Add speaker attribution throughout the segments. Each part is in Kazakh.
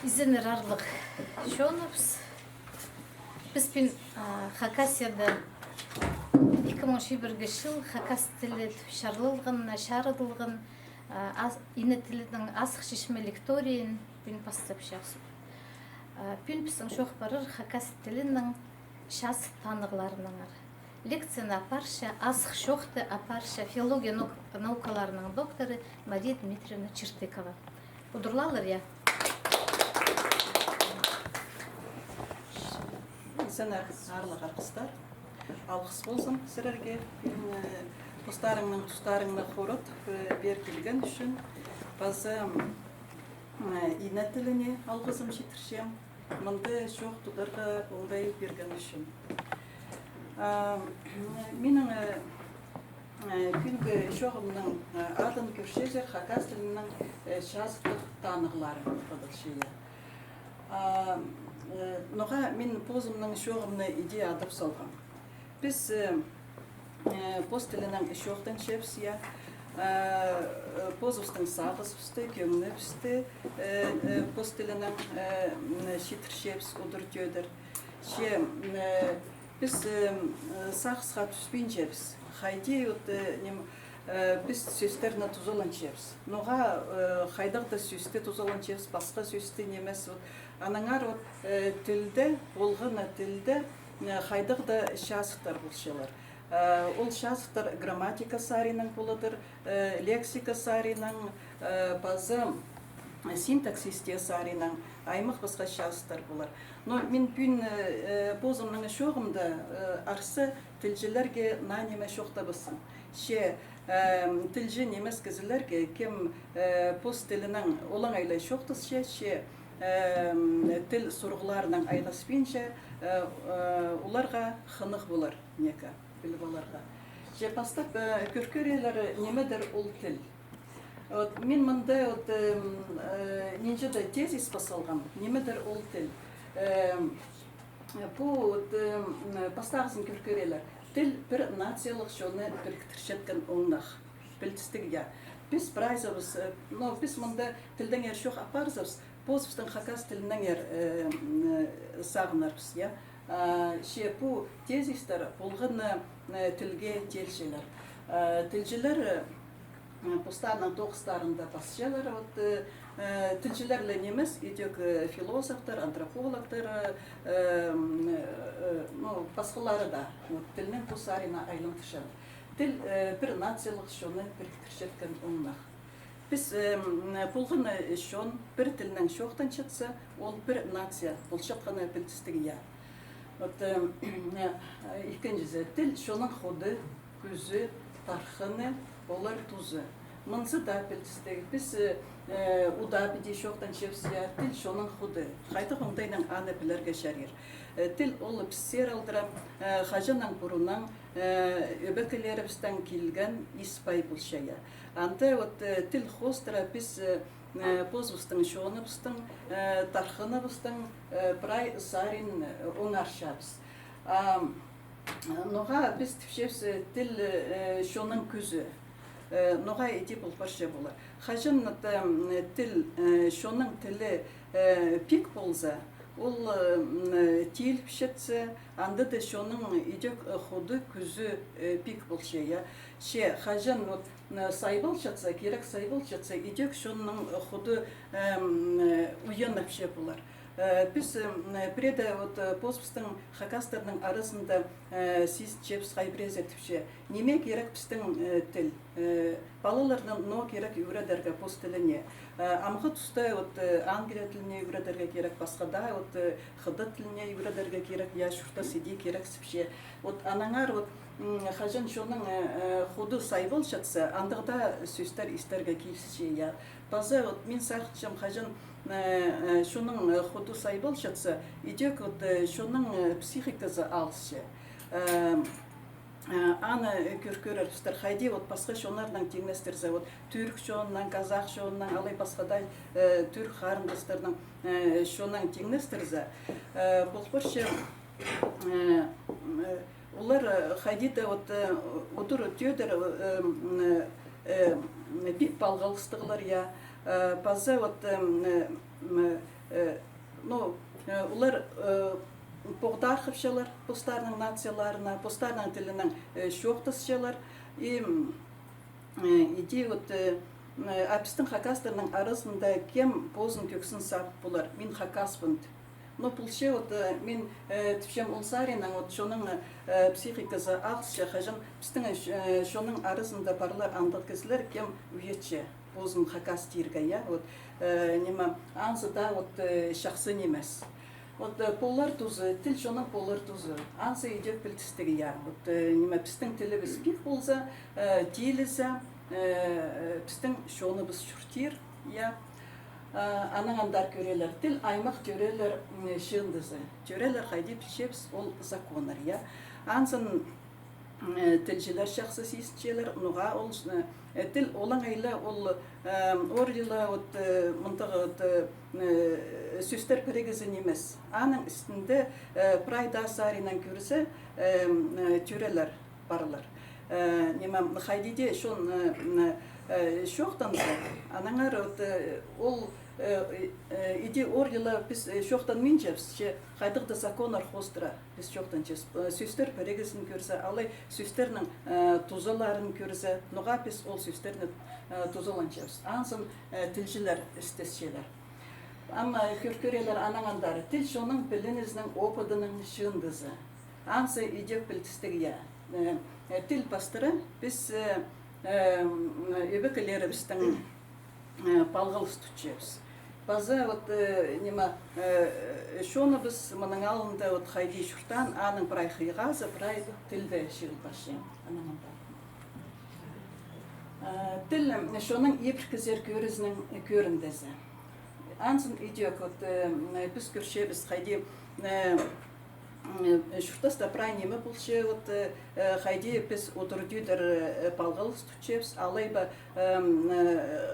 Speaker 1: Изенер арлық шонопс. Бізбен Хакасияда 2011 жыл Хакас тілі шарылғын, ине тілінің асық шешме лекториен бен бастап шақсы. Бен біздің шоқ барыр Хакас тілінің шас танығыларының ар. Лекцияны апарша, асық шоқты апарша филология наукаларының докторы Мария Дмитриевна Чертыкова. Удырлалар я?
Speaker 2: Сәнәр арлық арқыстар, алғыс болсын сіздерге, тұстарыңны қорыт бер келген үшін, базы ине тіліне алғызым жетіршем, мұнды шоқ тұдарға оңдай берген үшін. Менің күнгі шоғымның адын көршезер Хакас тілінің жазықтық танығылары қыдылшейі. Ноға мен позымның шоғымны идея адып салған. Біз поз тілінің шоқтан шепсия, позывстың сағыз үсті, көңіні үсті, поз тілінің шетір шепс ұдыр төдір. Біз сағызға түспейін жепс. Хайде біз сөстеріні тұзолан жепс. Ноға хайдағда сөсті тұзолан жепс, басқа сөсті немес. Анаңар тілді, болғына тілді, хайдағда шасықтар бұлшылар. Ол шасықтар грамматика саринан боладыр, лексика саринан, базы синтаксисте саринан, аймақ басқа шасықтар болар. Но мен бүн бозымның шоғымда арсы тілжілерге нанеме шоқта бұсын. Тілжі немес кізілерге кем пост тілінің олан айлай шоқтыз тіл сұрғыларының айғаспенше оларға қынық болар нека біліп оларға. Бастап көркөрелері немедір ол тіл. Мен мұнда ненжеді тезис басалған, немедір ол тіл. Бастағызын көркөрелер. Тіл бір нациялық жоны біріктіршеткен оңнақ. Білтістігі я. Біз прайзабыз, біз мұнда тілдің ер шоқ апарзабыз, Позывстың Хакас тілінің сағынарбыз. Бұ тезистер болғыны тілге телшелер. Тілжілер постарының тоқыстарында басшелер. Тілжілерлі немес, едек философтар, антропологтар, басқылары да тілінің посарина айлым түшер. Тіл бір нациялық шоны біріктіршеткен оңнақ. Біз болғын шон бір тілінің шоқтан шатса, ол бір нация, бұл шатқаны білтістігі я. Екіншісі, тіл шоның ходы, көзі, тархыны, олар тұзы. Мұнсы да білтістігі. Біз ұда біде шоқтан шепсия, тіл шоның ходы. Қайтық оңдайның аны білерге шәрер. Тіл ол піссер алдырам, қажының бұрынан өбекілерімізден келген испай бұл шая. Анты тіл қостыра біз позывыстың шоныпыстың, тархыныбыстың прай сарин оңаршабыз. Ноға біз түпшепсі тіл шоның көзі. Ноға еде бұл барша болар. Қажын тіл шоның тілі пик болса, ол тел пішетсі, анды да шоның едек ходы көзі пик болша. Қажын сайбыл жатса, керек сайбыл жатса, едек шоның ходы ұйын әпше болар. Біз преде позывстың Хакастарының арасында сіз чепс қайбірез етіпше. Неме керек біздің тіл? Балалардың но керек үйредерге пост тіліне. Амғы тұста Англия тіліне үйредерге керек, басқада қыды тіліне үйредерге керек, я шұрта седе керек сіпше. Анаңар қажын шоның ходы сайбыл жатса, андығда сөздер істерге кейсіше. Базы мен сақытшым қажын шоның ходы сайбыл жатса, едек шоның психикасы алшы. Аны көркөрер пістер қайде, басқа шонардан теңестерзе, түрік шонынан, қазақ шонынан, алай басқадай түрік қарындастарының шонан теңестерзе. Бұл бірше, олар қайдеті ұдыр өтедер бик балғалыстығылар, базы Улар Поғдар қыпшалар, постарның нацияларына, постарның тілінің шоқтысшалар. Иди вот апистың хакастарның арасында кем позын көксін сап болар. Мен хакаспын. Но пулше вот мен тіпшем ұлсаринан вот шоның психикасы ақсша қажын пістің шоның арасында барлар андық кізілер кем уетше позын хакас тирге, я вот нема анзыда вот шақсы немес. Вот полар тузы, тіл шоның полар тузы. Ансы идек білтістігі, я. Вот нема пістің тілі біз пик болса, дейлізі, пістің шоны біз шүртер, я. Анаңандар көрелер, тіл аймақ төрелер шындызы. Төрелер қайды пішепс, ол законыр, я. Ансын тілжілер шақсы сейсіншелер, нұға ол тіл олың айлы, ол ордилы мұнтығы сөстер пірегізін емес. Аның үстінде прайда саринан көрісі төрелер барлар. Немам қайдеде шон шоқтансы, анаңар ол иди ордила біз шоқтан мен жепс, қайдықты законар хостыра біз шоқтан жепс. Сөстер пірегізін көрсі, алай сөстерінің тузаларын көрсі, нұға біз ол сөстерінің тузалан жепс. Ансын тілшілер істесшелер. Ама көркөрелер анаңандары, тіл шоның білінізінің опыдының шындызы. Ансы идек білтістігі. Тіл пастыры біз өбекілері біздің палғылыс тұтчебіз. Базы нема шоны біз мұның алында қайды шұртан, аның бірай қиғазы, бірай тілді шырыл башын. Тіл шоның епіркізер көрізінің көріндізі. Ансын идек біз көршебіз қайды шұртаста прай немі бұлшы, қайды біз отырдүйдір палғылыс тұтшебіз, алайба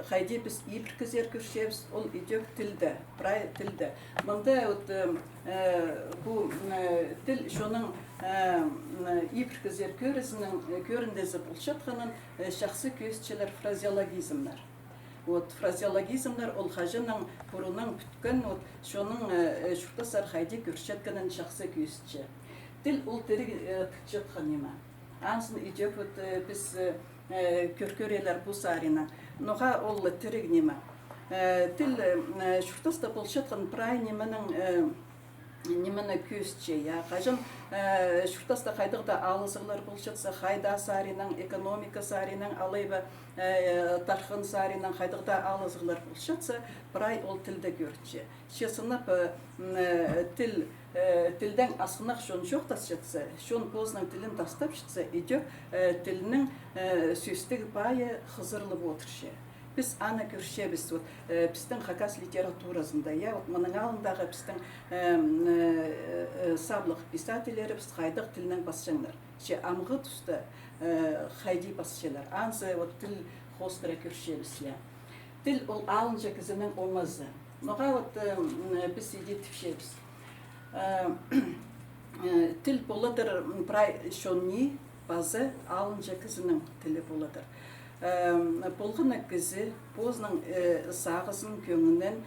Speaker 2: қайды біз епіркізер көршебіз, ол идек тілді, прай тілді. Мұнда бұл тіл шоның епіркізер көріндізі бұлшатқанын шақсы көзчелер фразеологизмлар. Фразеологизмлар ол қажының бұрының бүткін шоның шұртасар қайды көршеткінің шақсы көзче. Тіл ол тірі түтчетқан нема. Ансын идеп біз көркөрелер бұл сарина. Ноға ол тірі нема. Тіл шұртаста бұлшатқан прай немені көзче. Қажын шұртаста қайдықта алызығылар бұлшатса, қайда саринан, экономика саринан, алайба тарқын саринан қайдықта алызығылар бұлшатса, прай ол тілді көртше. Шесініп тілдің асқынақ шон жоқтас жатса, шон позының тілін тастап жатса, идек тілінің сөстігі байы қызырлы отырше. Біз аны көршебіз, біздің хакас литературасында, мұның алындағы біздің саблық писателері біз қайдық тілінің басшаңдар. Амғы тұста қайды басшылар. Ансы тіл қостыра көршебіз. Тіл ол алынжа кізінің олмазы. Ноға біз еде түпшебіз. Тіл боладыр прай шонни базы алынжа кізінің тілі боладыр. Болғына кізі позның сағызын көңінен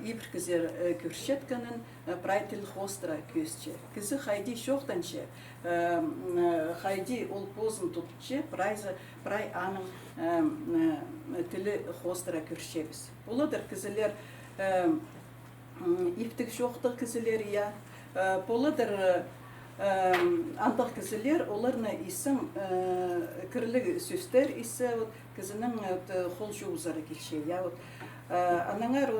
Speaker 2: ебір кізер көршеткінің прай тіл қостыра көзче. Кізі қайды шоқтанче, қайды ол позын тұтче, прай аның тілі қостыра көршебіз. Боладыр кізілер ептік шоқтық кізілер, боладыр андақ кізілер, оларына исім кірлігі сөстер исі кізінің қол жуызары келше. Анаңар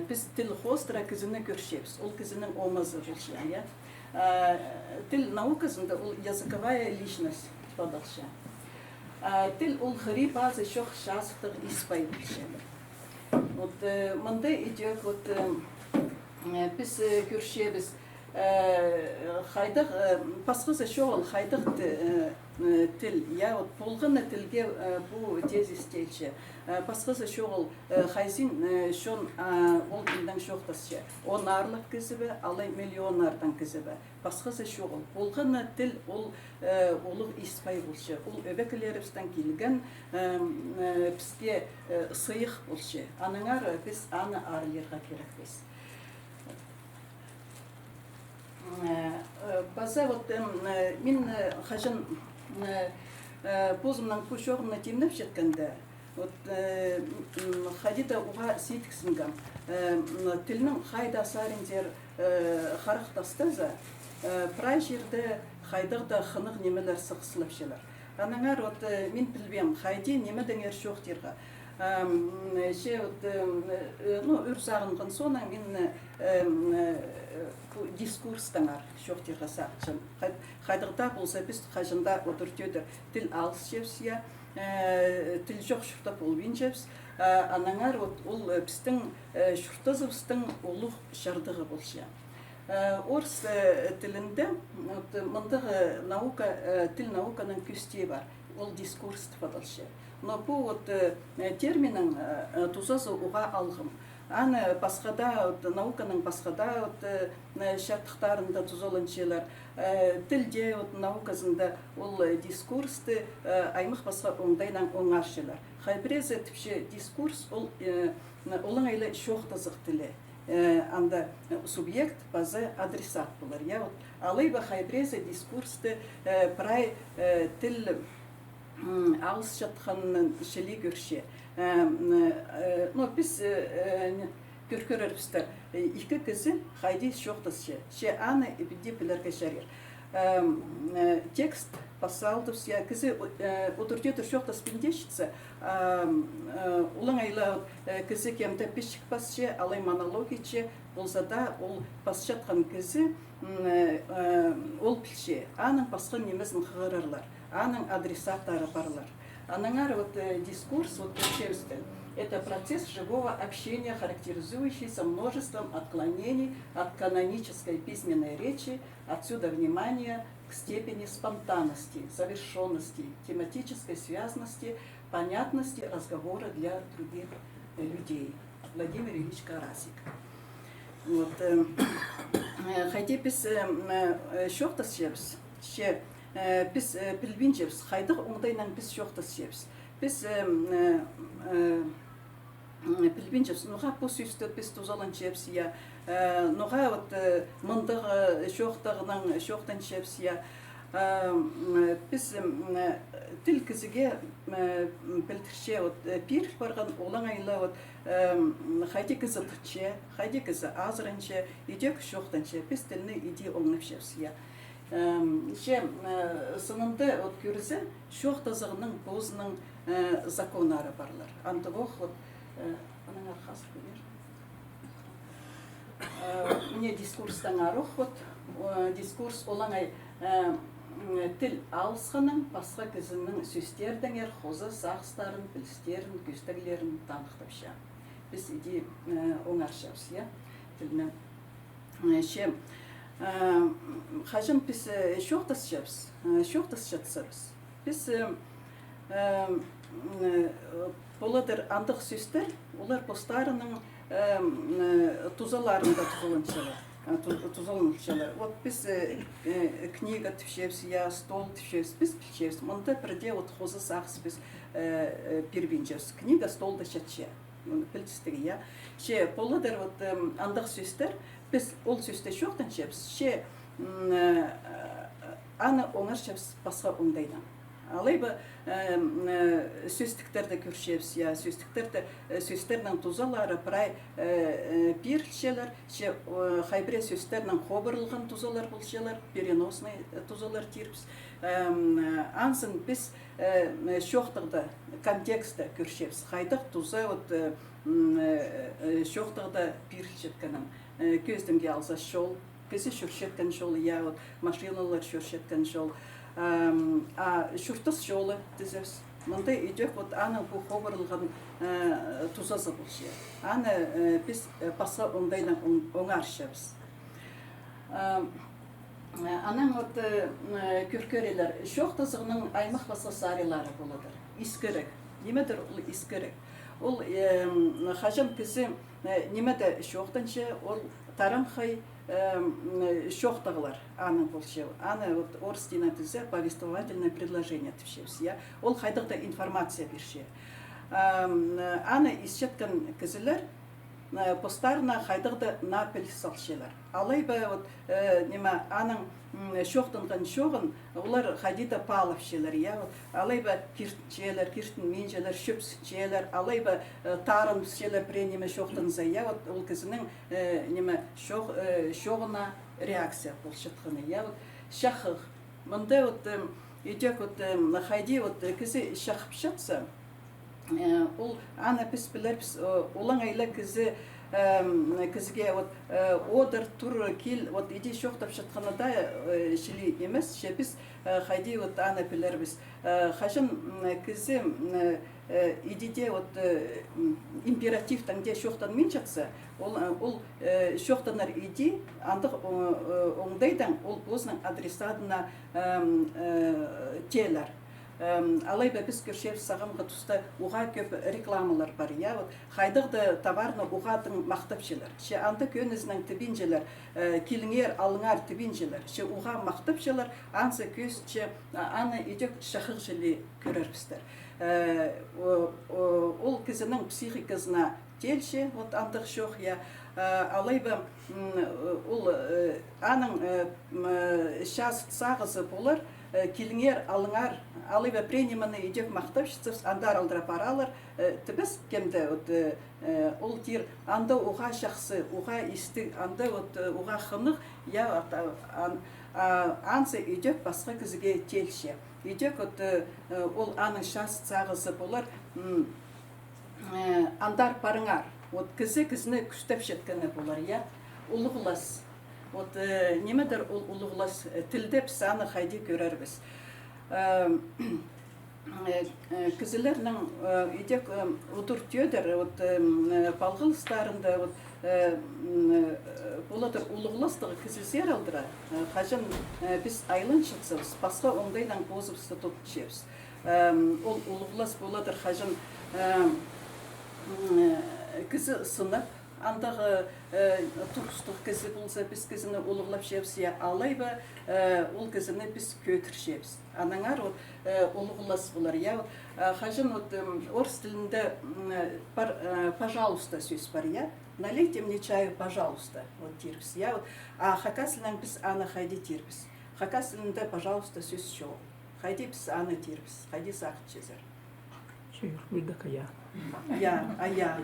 Speaker 2: біз тіл қостыра кізіні көршепіз, ол кізінің омазы болшы. Тіл наукасында ол языковая личность падақша. Тіл ол ғыри базы шоқ шасықтық испай болшы. Мұнда идек біз көршебіз қайдық, пасқызы шоғыл қайдық тіл, болғыны тілге бұл тезістелші. Пасқызы шоғыл қайзин шон ол тілдің шоқтасшы. Он арлық кізібі, алай миллионардан кізібі. Пасқызы шоғыл. Болғыны тіл ол олық испай болшы. Ол өбекілерімізден келген бізге сыйық болшы. Аныңар біз аны арлерға керекпіз. база вот мен хажын позымнан кушоғына темнеп жеткенде вот хадида уға сейтіксінгам тілінің хайда саринзер харақтастаза прай жерде хайдағда хынық немелер сықсылып желер. Анаңар вот мен білбем хайди неме деңер шоқ дерға. Ше вот үрсағынғын соның мен дискурстаңар шоқ дерға сақчын. Хайдағда болса біз қажында отыртөдір тіл алыс жепсия, тіл жоқ шұрта болбин жепс. Анаңар ол біздің шұртазыбыстың олық шардығы болшы. Орыс тілінде мұндағы наука, тіл науканың күстей бар, ол дискурс тіпадылшы. Но бұл терминің тузазы уға алғым. Аны басқада, науканың басқада шарттықтарында тұзолыншелер, тілде наукасында ол дискурсты аймақ басқа оңдайнан оңаршылар. Хайбірезе тіпше дискурс олың айлы шоқтазық тілі. Анда субъект, базы, адресат болар. Я вот алайба хайбрезе дискурсты прай тіл алыс жатқанын шелі көрше. Но біз көркөрербістер. Икі кізі хайди шоқтасы. Ше аны бідде білерге жарер. Текст пасалдывс, я кізі отырдетір шоқтас біндешіться. Улың айлы кізі кемді пешік басшы, алай монологиче болзада ол бас жатқан кізі ол білше. Аның басқа немезін қығырырлар. Аның адресаттары барлар. Анаңар дискурс көршевсті. Это процесс живого общения, характеризующийся множеством отклонений от канонической письменной речи, отсюда внимание к степени спонтанности, завершенности, тематической связности, понятности разговора для других людей. Владимир Ильич Карасик. Хотя біз шоқтас жебіз, біз білбінжебіз, қайдық оңдайнан біз шоқтас жебіз. Біз білбінжебіз, нұға бұл сүйісті біз тұзалан жебіз, нұға мұндығы шоқтан жебіз, біз тіл кізіге білдірше пир барған олан айлы қайде кізі тұтше, қайде кізі азырынше, идек шоқтанше, біз тіліні иде оңнып жебіз. Сынынды көрізі шоқтазығының бозының законары барлар. Антығық, аныңа қасыр көрер. Мне дискурстан арық, дискурс олаңай тіл алысқының басқа кізінің сөздердің қозы сақстарын, білістерін, көстіглерін танықтып ша. Біз иде оңаршабыз, тіліні. Қажын біз шоқтас жатсабыз. Біз боладыр андық сөздер, олар постарының тузаларында тұзалыншалар. Вот біз книга түшебіз, стол түшебіз, біз түшебіз. Мұнда бірде қозы сақсы біз пербенжебіз. Книга столда шатше. Білдістігі, Ше боладыр андық сөздер, біз ол сөзді шоқтан жебіз. Ше аны оңар жебіз басқа оңдайдан. Алайба сөздіктерді көршебіз, сөздердің тұзалары прай перілшелер, хайбіре сөздердің қобырылған тұзалар болшелер, переносный тұзалар тербіз. Ансын біз шоқтығды контексті көршебіз. Хайдық тұза шоқтығды перілшеткенім. Көздімге алса шол, көзі шүршеткен жол, машиналар шүршеткен жол. Шүртіс жолы дізіміз. Мұнда үйдек аны бұл қобырылған тұзазы болшы. Аны біз баса оңдайдан оңаршабыз. Аның көркөрелер шоқтазығының аймақ баса сарилары боладыр. Искірік. Немедір ол искірік. Ол қажын кізі немеді шоқтаншы, ол тарамхай шоқтағылар аны болшы. Аны орыс дейін түзі повествовательное предложение түпшевсі. Ол қайдықта информация берші. Аны исчеткен кізілер постарына хайдырды напель салшылар. Алайба вот нема аның шоқтынған шоғын олар хадида палов шелер, я алайба киртчелер, киртін менжелер, шөпс шелер, алайба тарын шелер пренеме шоқтынза, я вот ол кізінің нема шоғына реакция болшытқыны, я вот шақық. Мында вот идек вот хайди вот кізі шақып шатса, ол ана піс білер піс олаң айла кізі кізге вот одыр тур кил вот иди шоқтап жатқанада шили емес шепіс хайди вот ана білер біз хажын кізі идиде вот императив таңде шоқтан мен жатса ол шоқтанар иди андық оңдайдан ол өзінің адресатына телер. Алайба біз көршеп сағымға тұста уға көп рекламалар бар, я вот хайдырды товарны уғадың мақтапшылар. Ше анды көнізінің тібінжелер, келіңер, алыңар тібінжелер. Ше уға мақтапшылар, ансы көз, ше аны идек шақық желі көрер біздер. Ол кізінің психикасына телше, вот андық шоқ, я алайба ол аның шас сағызы болар, келіңер, алыңар, алайба пренеманы идек мақтапшыцыз, андар алдыра паралар, тібіз кемді ол тир, анда уға шақсы, уға исті, анда уға қынық, я ансы идек басқа кізіге телше. Идек ол аның шас сағызы болар, андар парыңар, кізі кізіні күстеп жеткені болар, я, ұлығылас. Вот немедер улуглас тілде біз аны хайди көрербіз. Кізілерінің идек ұдыр түйедер, балғылыстарында боладыр улугластығы кізілсер алдыра. Қажын біз айлын шықсыз, басқа оңдайдан бозыпсты тұт жепіз. Ол улуглас боладыр қажын кізі сынып, андағы тұрқыстық кізі болса, біз кізіні олығылап жепсия алайба, ол кізіні біз көтір жепсіз. Анаңар олығылас болар. Қажын орыс тілінде пожалуйста сөз бар, налейте мне чаю, пожалуйста, тербіз. А хакасылынан біз аны қайды тербіз. Хакасылында пожалуйста сөз шоу. Қайды біз аны тербіз, қайды сақыт жезер.
Speaker 3: Шейхбірдік ая.
Speaker 2: Ая,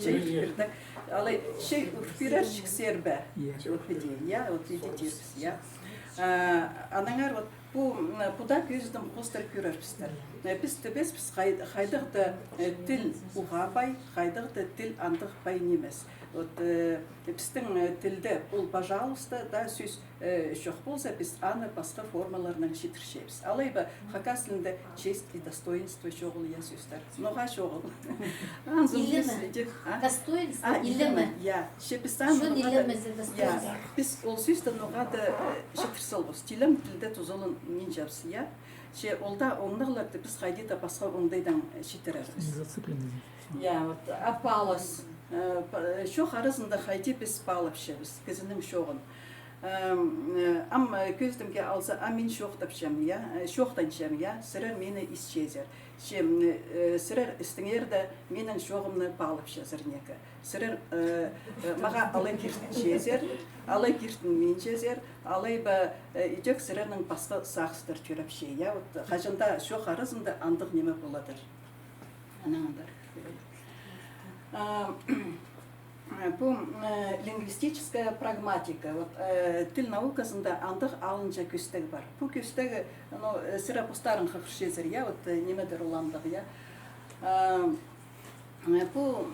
Speaker 2: шейхбірдік. Алай, шей үрпірер шіксербі. Анаңар, бұда көздің қостар көрер біздер. Біз қайдықты тіл ұға бай, қайдықты тіл андық бай немес. Біздің тілді ол пожалуйста, да сөз жоқ болса, біз аны басқа формаларынан жетіршеміз. Алайба хакас тілінде честь и достоинство жоғыл я сөздер. Ноға жоғыл.
Speaker 1: Илемі? Достоинство? Илемі? Шон илемізі достоинство?
Speaker 2: Біз ол сөзді ноға да жетірсел бұз. Тілім тілді тұзылын мен жапсы, Ше олда оңдағыларды біз қайдета басқа оңдайдан жетірербіз. Апалас. Шоқ арызында қайде біз балып шебіз, кізінің шоғын. Ам көздімге алса, мен шоқтап шем, шоқтан шем, сірер мені іс жезер. Сірер істіңерді менің шоғымны балып шезір некі. Сірер маға алай кертін жезер, алай кертін мен жезер, алай ба идек сірерінің басқа сақыстыр түріп ше. Қажында шоқ арызында андық неме боладыр. Анаңдар. Бұл лингвистическая прагматика. Тіл наукасында андық алынжа көстегі бар. Бұл көстегі сірі бұстарын қақшезір, немедер ұламдығы. Бұл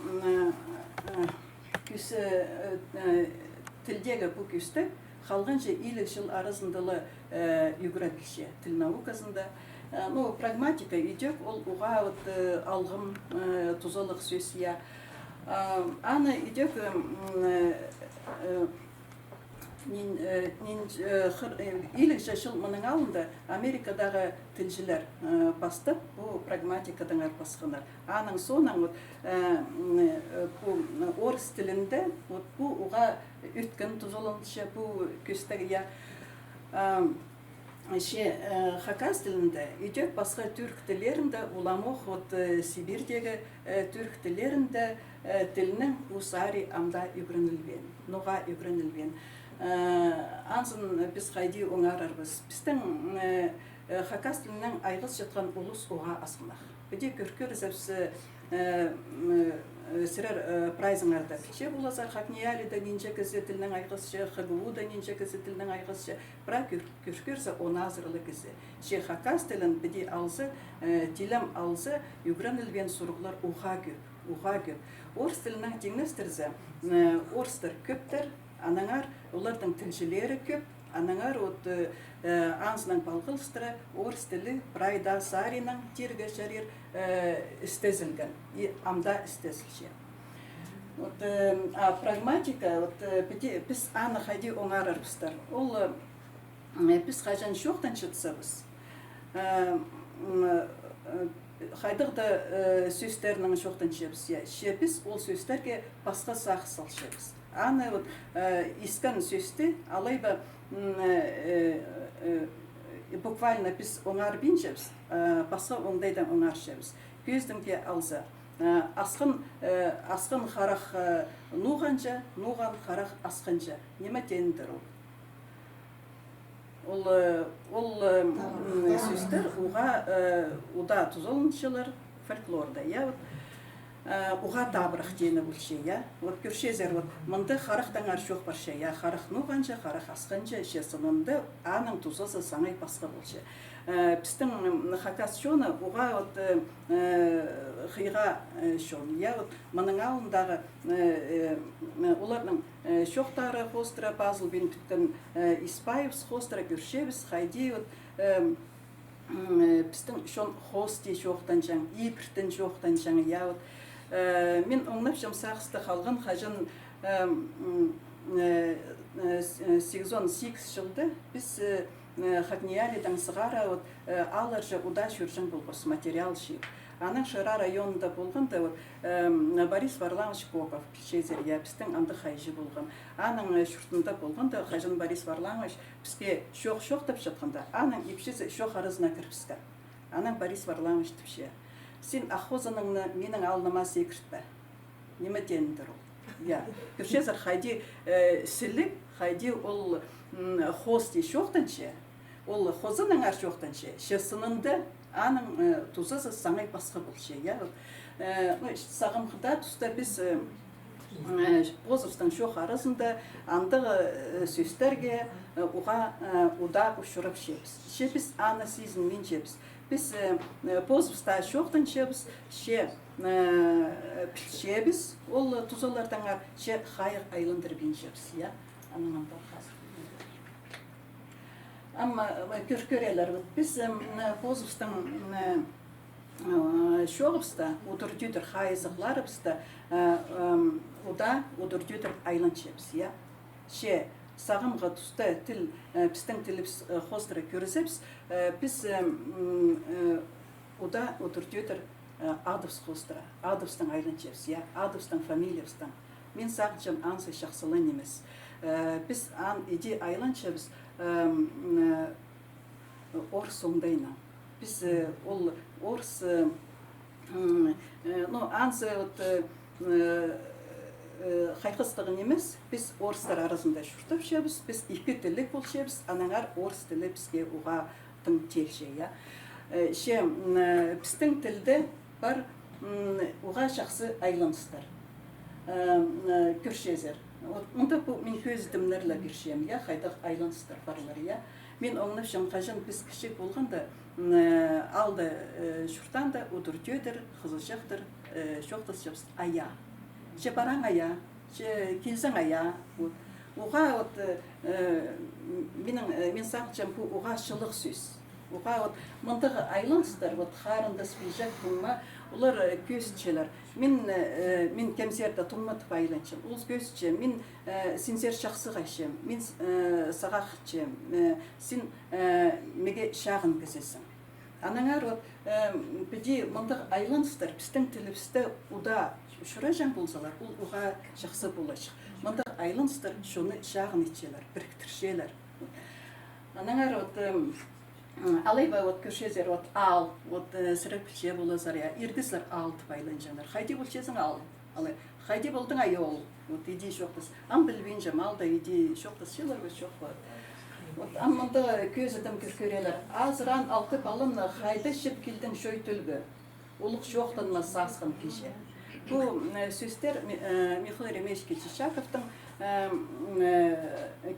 Speaker 2: тілдегі бұл көстек қалғанша илік жыл арызындылы юграбілше тіл наукасында. Прагматика идек, ол ұға алғым тұзалық сөз. Аны идек илік жашыл мұның алында Америкадағы тілжілер бастып, бұл прагматикадан арпасқынар. Аның соның орыс тілінде бұл ұға үткен тұзылыншы бұл көстегі хакас тілінде идек басқа түрк тілерінде, уламоқ Сибирдегі түрк тілерінде тілінің усари амда үгренілбен, нуға үгренілбен. Ансын біз қайди оңарарбыз. Біздің хакас тілінің айғыз жатқан улус оға асқынақ. Біде көркөр зәпсі сірер прайзыңарда пиче болазар, хакниялі да нинче кізі тілінің айғызшы, хагуу да нинче кізі тілінің айғызшы, бірақ көркөрсі оназырлы кізі. Ше хакас тілін біде алзы, тілім алзы, үгренілбен сұрғылар уға көп. Орыс тілінің теңнестірзі, орыстар көптір, анаңар, олардың тілшілері көп, анаңар аңсының балғылыстыры, орыс тілі прайда саринің терге шарир істезілген, амда істезілше. Прагматика, біз аны қайди оңарарбыздар. Ол біз қайжан шоқтан шытсабыз. Қайдықта сөздерінің шоқтан шебіз. Шебіз ол сөздерге басқа сақы сал шебіз. Аны искан сөзді алайба буквально біз оңар бейншебіз, басқа оңдайдан оңар шебіз. Көздіңде алза. Асқын қарақ нуғанжа, нуған қарақ асқанжа. Неме тендір ол? Ол сөздер ұда тұзолыншылар фольклорда. Уға табырық дені бұлше, көршезер, мұнды қарақтан аршоқ барше, қарақ нуғанжа, қарақ асқанжа, сынынды аның тұзысы саңай басқа бұлше. Біздің хакас шоны уға қиға шон, мұның ауындағы олардың шоқтары қостыра базыл бен түткен Испаевс қостыра көршебіз, қайди біздің шон қости шоқтан жаң, ипіртін шоқтан жаң, мен оңнап жамсақысты қалған қажын 8-8 жылды біз Хакниялидан сығара аларжы ұда жүржін болғыз материал шейіп. Аның Шыра районында болғанда Борис Варламович Попов пішезер, біздің анды қайжы болған. Аның шүртында болғанда қажын Борис Варламович бізге шоқ-шоқтап жатқанда, аның епшесі шоқ арызына кірпісті. Аның Борис Варламович түпше. Сен ақхозыныңны менің алыныма секіртпі. Неме дендір ол? Көршезір қайди сілік, қайди ол хости шоқтанше, ол хозының ар шоқтанше, шесынынды аның тұзысы саңай басқа болше. Сағымқыда тұста біз Позовстың шоқ арасында андығы сөздерге ұда ұшырып шебіз. Шебіз аны сезін мен шебіз. Biz Pozovsta şoqdan şebіз, şebіз, ol tuzalardan xayır aylandır bin şebіз, anamam da hazır. Ama körköreler, biz Pozovstan şoqıbızda, udurdüdür xayızıqlarыбызda, udurdüdür aylan şebіз, Сағымға тұста тіл, біздің тіліміз қостыра көрізепіз, біз ұда отырдетір Адовс қостыра, Адовстың айланчебіз, Адовстың фамилиябыздан. Мен сағыншым аңсы шақсылан емес. Біз еде айланчебіз орыс оңдайна. Біз ол орыс аңсы қайқыстығын емес, біз орыстар арасында шүртіп шебіз, біз екі тілік бол шебіз, анаңар орыс тілі бізге ұғатын телше. Біздің тілді бар ұға жақсы айланыстар, көршезер. Мұнда мен көздімнерлі біршем, қайдақ айланыстар барлар. Мен оңнап жамқажын біз кішек болғанда, алды шүртанда ұдыр дөдір, қызыл жақтыр, шоқтас жабыз ая. Че бараң ая, че келзің ая. Оға мен сақчам оға шылық сөз. Оға мұндағы айланыстар, қарындас бейжак бұлма, олар көзчелер. Мен кемсерді тұлматып айланчым. Ол көзче, мен сенсер шақсы қайшым, мен сағақчым, сен меге шағын кізесің. Анаңар біде мұндағы айланыстар, біздің тіліпісті ұда Шура жан болсалар, ол ұға жақсы болашық. Мұнда айланыстар шоны шағын етшелер, біріктіршелер. Анаңар алайба көршезер ал, сіріп білше болазар, ергізлер ал тұп айлан жанар. Қайде болшезің ал? Алы хайди болдың айол. Вот иди шоқтыс. Ам білбейінже малда иди шоқтыс шылыр өз шоқ бар. Вот аммында көз адам көркөрелер. Азыран алты балымны хайда шып келдің шөй түлгі. Улық шоқтанма сасқын кеше. Бұл сөздер Михаил Ремешке Чишаковтың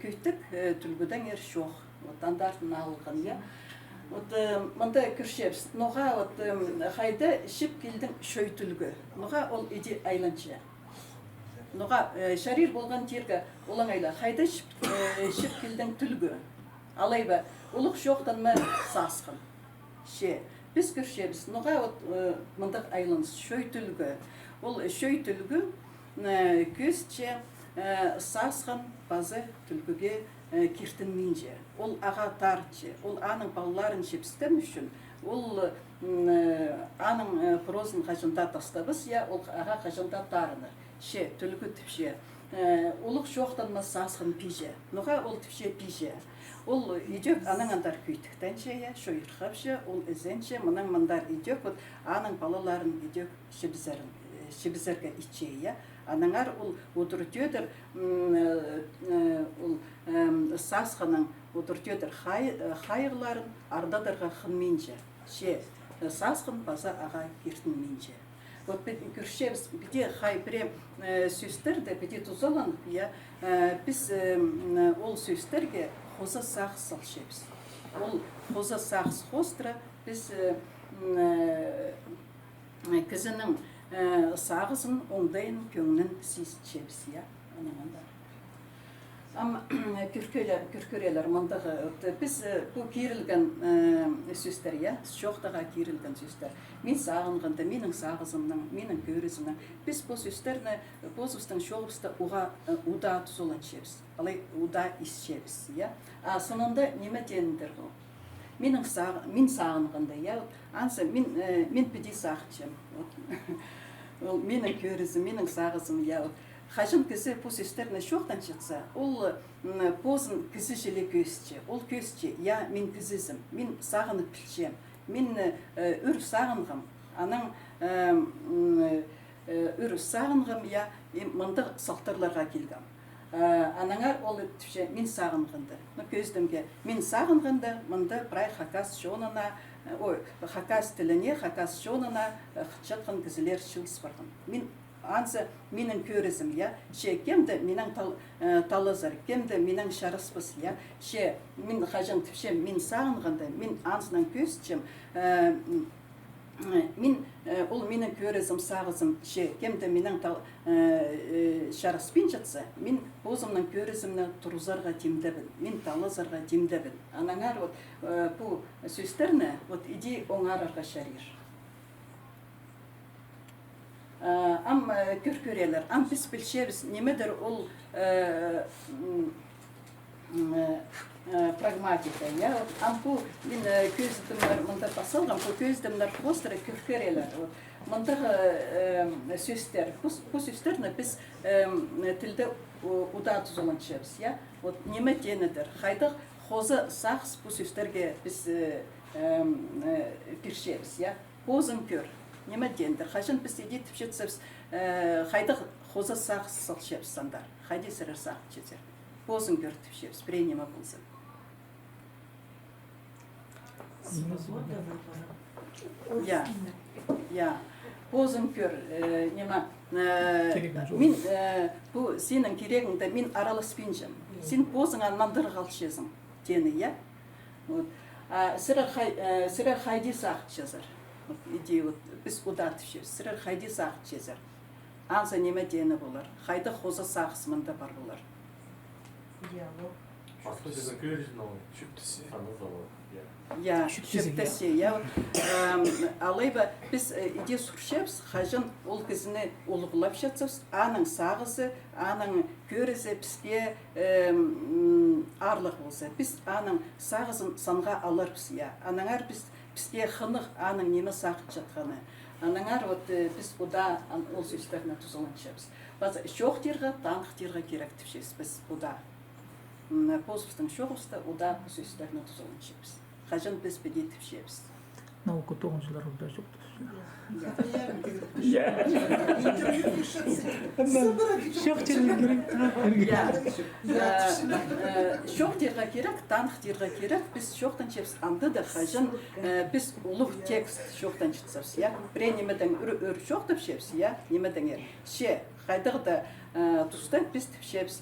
Speaker 2: көйтік түлгіден ер шоқ. Вот андартын алған, я. Вот мында күршепс. Ноға вот хайда шып келдің шөй түлгі. Ноға ол иди айланчы. Ноға шарир болған тергі олың айла. Хайда шып келдің түлгі. Алайба, улық шоқтанма сасқын. Ше. Біз күршебіз. Ноға мұндақ айланыз шөй түлгі. Ол шөй түлгі көзче сасқын базы түлгіге кертінмейінже. Ол аға тарчы. Ол аның балаларын шепістен үшін. Ол аның прозын қажында тастабыз, я ол аға қажында тарыны. Ше, түлгі түпше. Улық шоқтанма сасқын пиже. Ноға ол түпше пиже. Ол идек аның андар көйтіктенше, шойырқапше, ол ізенше, мұның мұндар идек, аның балаларын идек шебізерге итче, аныңар ол отыртедір, ол сасқаның отыртедір қайғыларын ардадырға қынменше, сасқын база аға кертінменше. Вот көршеміз, біде қай бірем сөздерді, біде тұзалан, біз ол сөздерге қоза сағыз салшебіз. Ол қоза сағыз қостыра біз кізінің сағызын оңдайын көңнін сейсітшебіз. Ам күркөрелер мұндағы біз бұл керілген сөздер, шоқтаға керілген сөздер. Мен сағынғанда, менің сағызымның, менің көрізімнің. Біз бұл сөздерні бозыстың шоғыбысты ұда тұзолан шебіз. Алай ұда исшебіз. Сонында неме деніндер бұл? Мен сағынғанда, ансы мен піде сағытшым. Менің көрізім, менің сағызым, Хажын кісі бұл сөздеріне шоқтан шықса, ол позын кісі желе көзче, ол көзче, мен кізізім, мен сағынып білшем, мен үр сағынғым, аның үр сағынғым, мұнды сақтарларға келгім. Анаңар ол түпше, мен сағынғынды. Көздімге, мен сағынғынды, мұнды бірай хакас жонына, хакас тіліне, хакас жонына қытшатқан кізілер шылыс барғын. Ансы менің көрізім, кемді менің талызыр, кемді менің шарыспыз, мен қажын түпшем, мен сағынғанда, мен ансынан көзчем, ол менің көрізім, сағызым, кемді менің шарыспен жатса, мен бозымның көрізімні тұрузарға демдебін, мен талызарға демдебін. Анаңар бұл сөздерні иди оңарарға шарир. Ам көркөрелер, ам біз білшебіз, немедір ол прагматика. Ам бұл мен көздімдер мұнда басылған, бұл көздімдер қостыры көркөрелер. Мұндағы сөздер, бұл сөздерні біз тілді ұда тұзылын шебіз. Неме денедір, қайдық қозы сақс бұл сөздерге біз біршебіз. Қозын көр. Неме дендір. Қашын біз едетіп жетсіз, қайдық қоза сақсы сақшеп сандар. Қайде сірір сақы жетер. Позын көртіп шепс, бірей неме болсын. Позын көр, неме, мен бұл сенің керегіңді мен араласпен жем. Сен позыңа мандыр қалшезің, дені, сірір қайде сақы жазар. Біз ұдатып шез, сірір қайде сақыт жезір. Анса неме дені болар, қайды қоза сақысымында бар болар.
Speaker 4: Асқызын көрізін олай, шүптісі.
Speaker 2: Шүптісі, алайба біз иде сұршепс, қажын ол кізіні олғылап жатсыз, аның сағызы, аның көрізі бізге арлық болса. Біз аның сағызын санға аларбыз, анаңар бізге қынық аның немі сақыт жатқаны. Анаңар біз ұда ол сөздеріне тұзылын шепіз. Базы шоқтырға, танықтырға керек түпшес біз ұда. Позывстың шоғысты ұда сөздеріне тұзылын шепіз. Қажын біз беде түпшепіз.
Speaker 3: Наука 9-жылар олда жоқты. Шоқ жерге керек.
Speaker 2: Шоқ дерға керек, танық дерға керек. Біз шоқтан чепс анды да хажын, біз ұлық текст шоқтан четсапс, я. Пре немеден өр шоқтып шепс, я. Немеден ер. Ше, қайдығда тұстан біз тіпшепс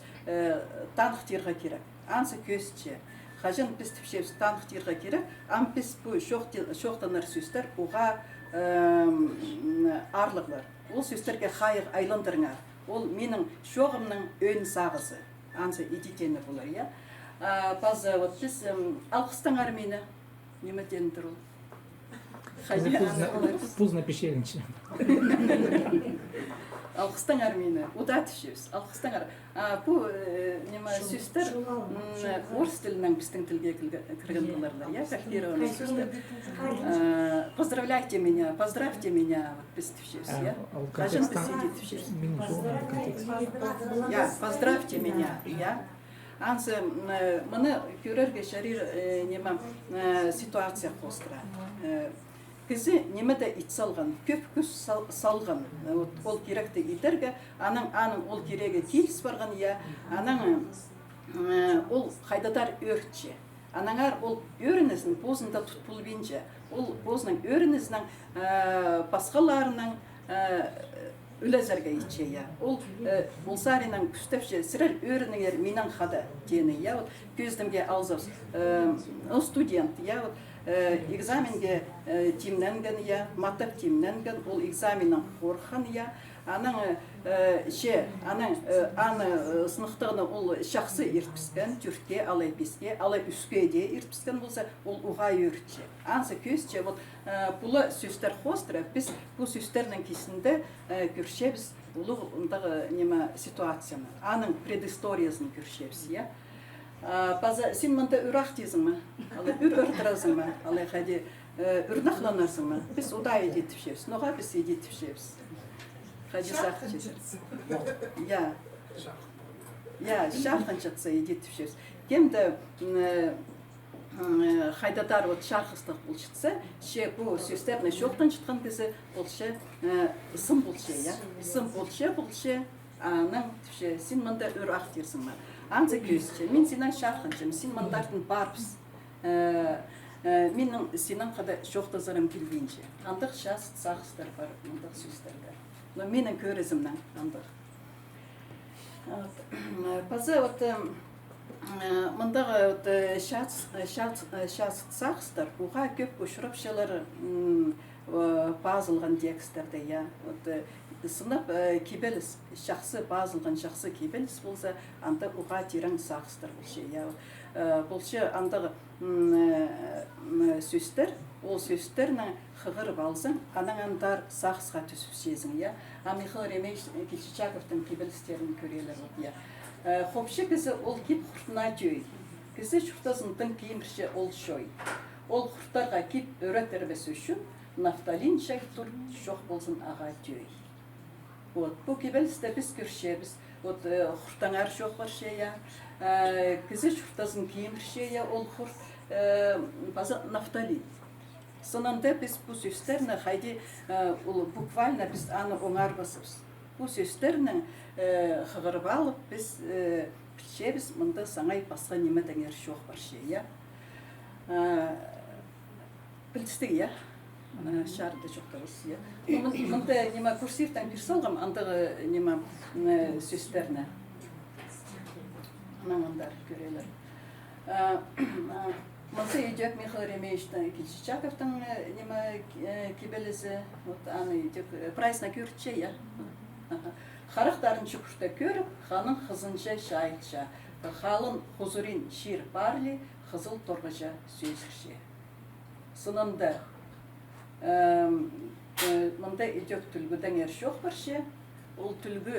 Speaker 2: танық дерға керек. Ансы көзче. Хажын біз тіпшепс танық дерға керек. Ам біз бұл шоқтанар сөстер ұға арлығылар. Ол сөстерге қайық айландырыңар. Ол менің шоғымның өн сағызы. Ансы едетені болар, я. Базы, вот біз алқыстан армені немеден тұрыл.
Speaker 3: Поздно пешерінші.
Speaker 2: Алқыстан армені, ұда түшепс. Алқыстан армені. Бұл сөстер орыс тілінің біздің тілге кірген боларлар, я. Кактированы сөстер. Поздравляйте меня, поздравьте меня, біз түшепс, я. Қажын біз еде түшепс. Я, поздравьте меня, я. Ансы, мұны көрерге шарир ситуация қостыра. Кізі немеді ит салған, көп күз салған, ол керекті итерге, аның ол керегі келіс барған, аның ол қайдадар өртші. Анаңар ол өрініздің бозында тұтпыл бенже, ол бозының өрініздің басқаларының үләзәрге итше, ол саринің күстәпше, сірәл өрінігер менің қада дені, көздімге алзыз, ол студент, экзаменге тимненген, матап тимненген, ол экзаменнің қорхан, аның сынықтығыны ол шақсы ертпіскен, түртке, алай беске, алай үске де ертпіскен болса, ол ұға өртше. Ансы көзше, бұлы сөстер қостыры, біз бұл сөстердің кесінде көршебіз бұлығы ситуацияны, аның предысториясын көршебіз, База, сен мұнда үрақ дейсің ма? Үр өртіразың ма? Қайде үрнақланарсың ма? Біз ұдай едетіп шебіз, ноға біз едетіп шебіз. Қайде сақы жезір. Шақын жатса едетіп шебіз. Кемді қайдадар шарқыстық бұл жытса, бұл сөстеріне шоқтан жытқан кізі болшы сын болшы, сын болшы, аның түші, сен мұнда үрақ дейсің ма? Ансы көзші, мен сенің шарқыншым, сен мандардың барбыз. Менің сенің қада жоқтазарым келгенше. Андық шас сағыстар бар, мандық сөздерді. Но менің көрізімнің андық. Пазы, мандығы шас сағыстар, ұға көп көшіріпшілер базылған текстерді, сынып кебеліс, шақсы базылған шақсы кебеліс болса, анда ұға терің сағыстыр болшы. Болшы андығы сөстер, ол сөстерінің қығырып алсың, анаңандар сағысқа түсіп сезің. Михаил Ремейш Кичичаковтың кебелістерін көрелер. Қопшы кізі ол кеп құртына жөй. Кізі шұртасындың кеймірше ол шой. Ол құрттарға кеп өрәттербес үшін, нафталин шай тұр шоқ болсын аға жөй. Бұл кебелісті біз көршебіз, құртаңар жоқ бар шея, кізі шұртасын кеймір шея, ол құрт базы нафталин. Сонында біз бұл сөстеріні қайде буквально біз аны оңар басыбыз. Бұл сөстерінің қығырып алып, біз пішебіз, мұнда саңай басқа немедіңер жоқ бар шея. Білістік, шарды жоқтабыз. Мұнда нема курсивтан персалғам, андығы нема сөстеріні. Анамандар көрелер. Мұнда едек Михаил Ремейштің Кичичаковтың нема кебелізі, аны едек прайсына көрітше, Қарықтарын шүкірті көріп, ханың қызынша шайықша, қалын хұзырин шир барли, қызыл торғыжа сөзірше. Сынында мұнда едек түлгіден жоқ барше, ол түлгі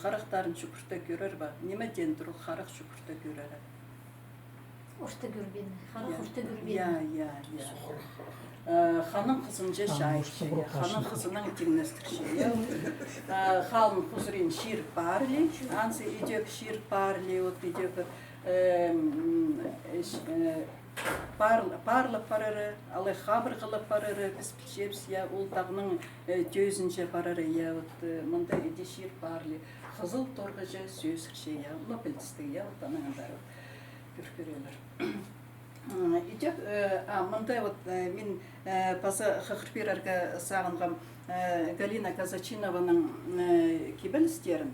Speaker 2: қарықтарын шүкірті көрер ба, немеден тұрыл қарық шүкірті көрер.
Speaker 1: Ұрты көрбен, қарық ұрты көрбен.
Speaker 2: Ханың қызынша шайықшы, ханың қызының теңнестірше. Қалын хұзырин шир барли, ансы едек шир барли, едек Парлы парыры, алай хабырғылы парыры, біз пішепс, я ол тағының төзінже парыры, я мұнда едешер парлы, қызыл торғыжы сөзірше, я ұла білдісті, я ұлтаның бәрі көркөрелер. Идек, мұнда мен паза қақырперарға сағынғам Галина Казачинованың кебелістерін.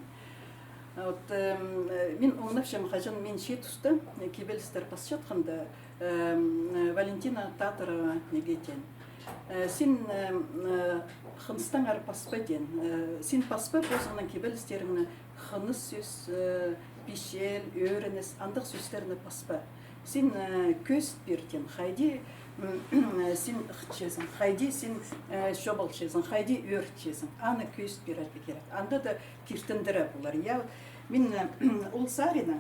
Speaker 2: Мен оңнапшам қажын мен шет ұсты кебелістер пас жатқанда Валентина Татарова негетен. Сен қыныстан ар паспа ден. Сен паспа бозғынан кебелістеріңні қыныс сөз, пешел, өрінес, андық сөздеріні паспа. Сен көз берден, қайди сен ұқытшезің, қайди сен шобалшезің, қайди өртшезің, аны көз берерге керек. Анда да кертіндірі болар. Мен ол сарина,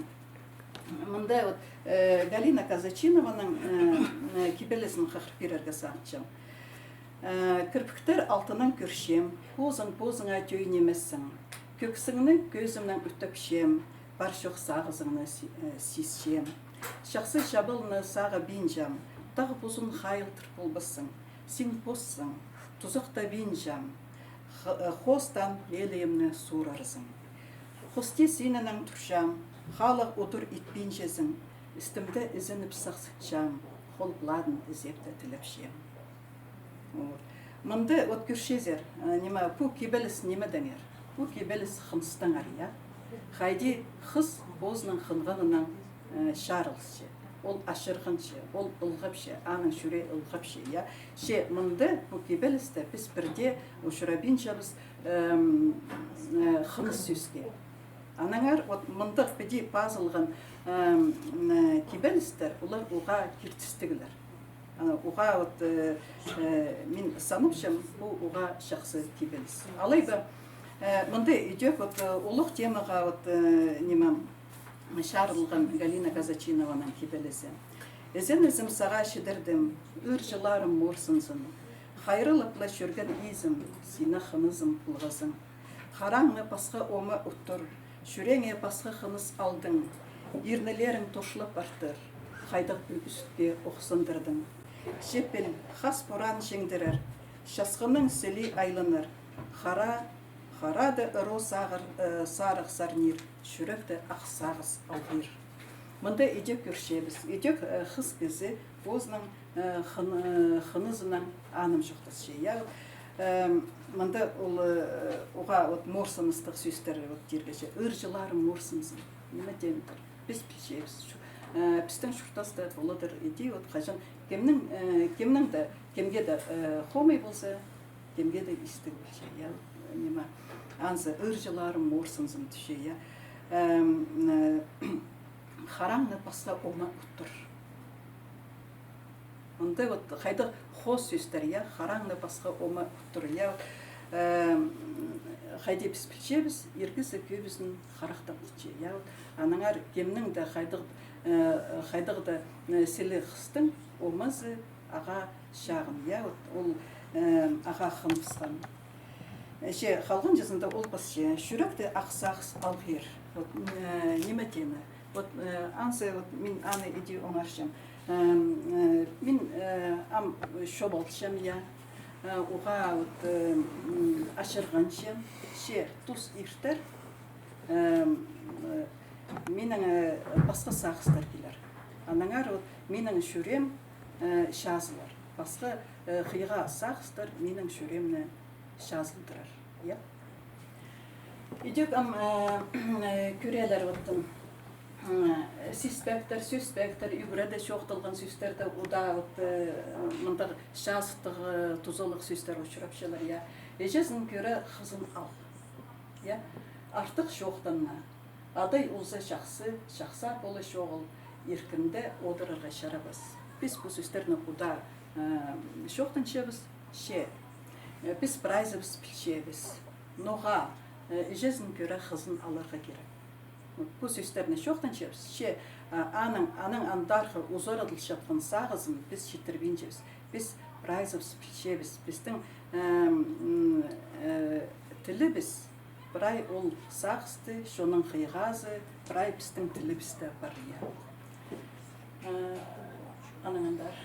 Speaker 2: мұнда Галина Казачинованың кебелесін қақыр берерге сағытшам. Кірпіктер алтынан көршем, позыңа түйінемесің. Көксіңні көзімнің үттіпшем, бар шоқ сағызыңны сесшем. Шақсы жабылны саға бенжам, тағы бұзын қайылтыр болбысың. Сен боссың, тұзықта бенжам, хостан елемні сұрарызың. Хосте сенінің тұршам, халық отыр итпенжезің. Істімді ізініп сақсытшам, қол бұладын ізепті тіліпшем. Мұнды көршезер, пу кебеліс неме дәңер? Пу кебеліс қыныстың ария. Қайди қыз бозының қынғанынан шарылшы, ол ашырғыншы, ол ұлғапшы, аның жүре ұлғапшы. Ше мұнды кебелісті біз бірде ұшырабин жабыз қыныс сөзге. Анаңар мұндық біде пазылған кебелістер, олар оға кертістігілер. Оға мен саныпшым, бұл оға шақсы кебеліс. Алайба мұнды үйдек ұлық темаға шарылған Галина Казачинованың кебелесі. Ізім саға шедірдім, үр жыларым морсынзын. Хайрылыпла шөрген изім, сені қынызым пұлғызың. Қараңы пасқа омы ұттыр, шүреңе пасқа қыныз алдың. Ернелерің тошлып артыр, қайдық үстке оқсындырдың. Жепіл қас бұран жеңдірір, шасқының селі айлыныр. Қарады ұру сарық сарнир, шүректі ақсағыз алғыр. Мұнда едек көршебіз. Едек қыз кезі бозның қынызының аным жоқтыз ше. Мұнда оға морсыныстық сөздері дергеше. Үржіларым морсынызын. Неме демдір? Біз пешебіз. Біздің шұртасты болыдыр. Еде қажан кемнің де, кемге де қомай болса, кемге де істік болса. Неме ансы үржіларым морсынызын түше. Қараңны басқа ома ұттыр. Онда қайды қос сөздер, қараңны басқа ома ұттыр. Қайды біз білшебіз, ергізі көбізін қарақтан түше. Аныңар кемнің де қайдығды селі қыстың омазы аға шағын. Ол аға қынбысқан. Қалған жазында ол бас шүректі ақсағыз алғыр. Неме тені? Ансы мен аны иди оңаршым. Мен ам шобалшым, оға ашырғаншым. Тұз иртер, менің басқа сағыздар келер. Анаңар менің шүрем шазылар. Басқа қиға сағыздар менің шүремні шазылдырар. Идек көрелер оттым. Сиспектер, сөспектер, үгірәді шоқтылған сөздерді ұда мұндар шазықтығы тұзылық сөздер ұшырапшылар. Ежесін көрі қызын ал. Артық шоқтынна. Адай ұлза шақса болы шоғыл еркінде одырырға шарабыз. Біз бұл сөздеріні ұда шоқтын шебіз, біз прайзыбыз білшебіз. Ноға ежесін көрі қызын алырға керек. Бұл сөздеріне шоқтан шебіз. Аның андарғы ұзор адыл шатқан сағызын біз шеттірбен жебіз. Біз прайзыбыз білшебіз. Біздің тілі біз. Бірай ол сағызды, шоның қиғазы, бірай біздің тілі бізді бар. Ananlar.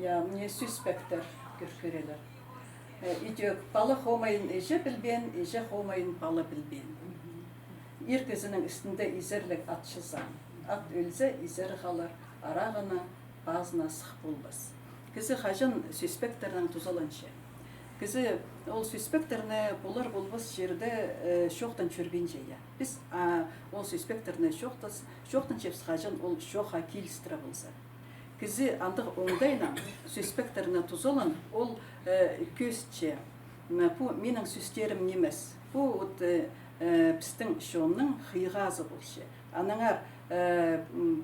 Speaker 2: Ya мне süspekter görkereler. İdök balı homayın eje bilben, eje homayın balı bilben. İrkezinin üstünde izerlik atçızan. At ölse izeri kalır, arağına bazına sık bulbas. Kızı hacın süspekterden tuzalanşı. Kızı ol süspekterine bular bulbas şerde şoktan çörbince ya. Biz ol süspekterine şoktan çeps hacın ol şoka kilstra bulsa. Kızı andık ondayla süspekterine tuzalan ol köstçe. Bu benim süsterim nimes. Bu bizden şonun hıyğazı bolşu. Anangar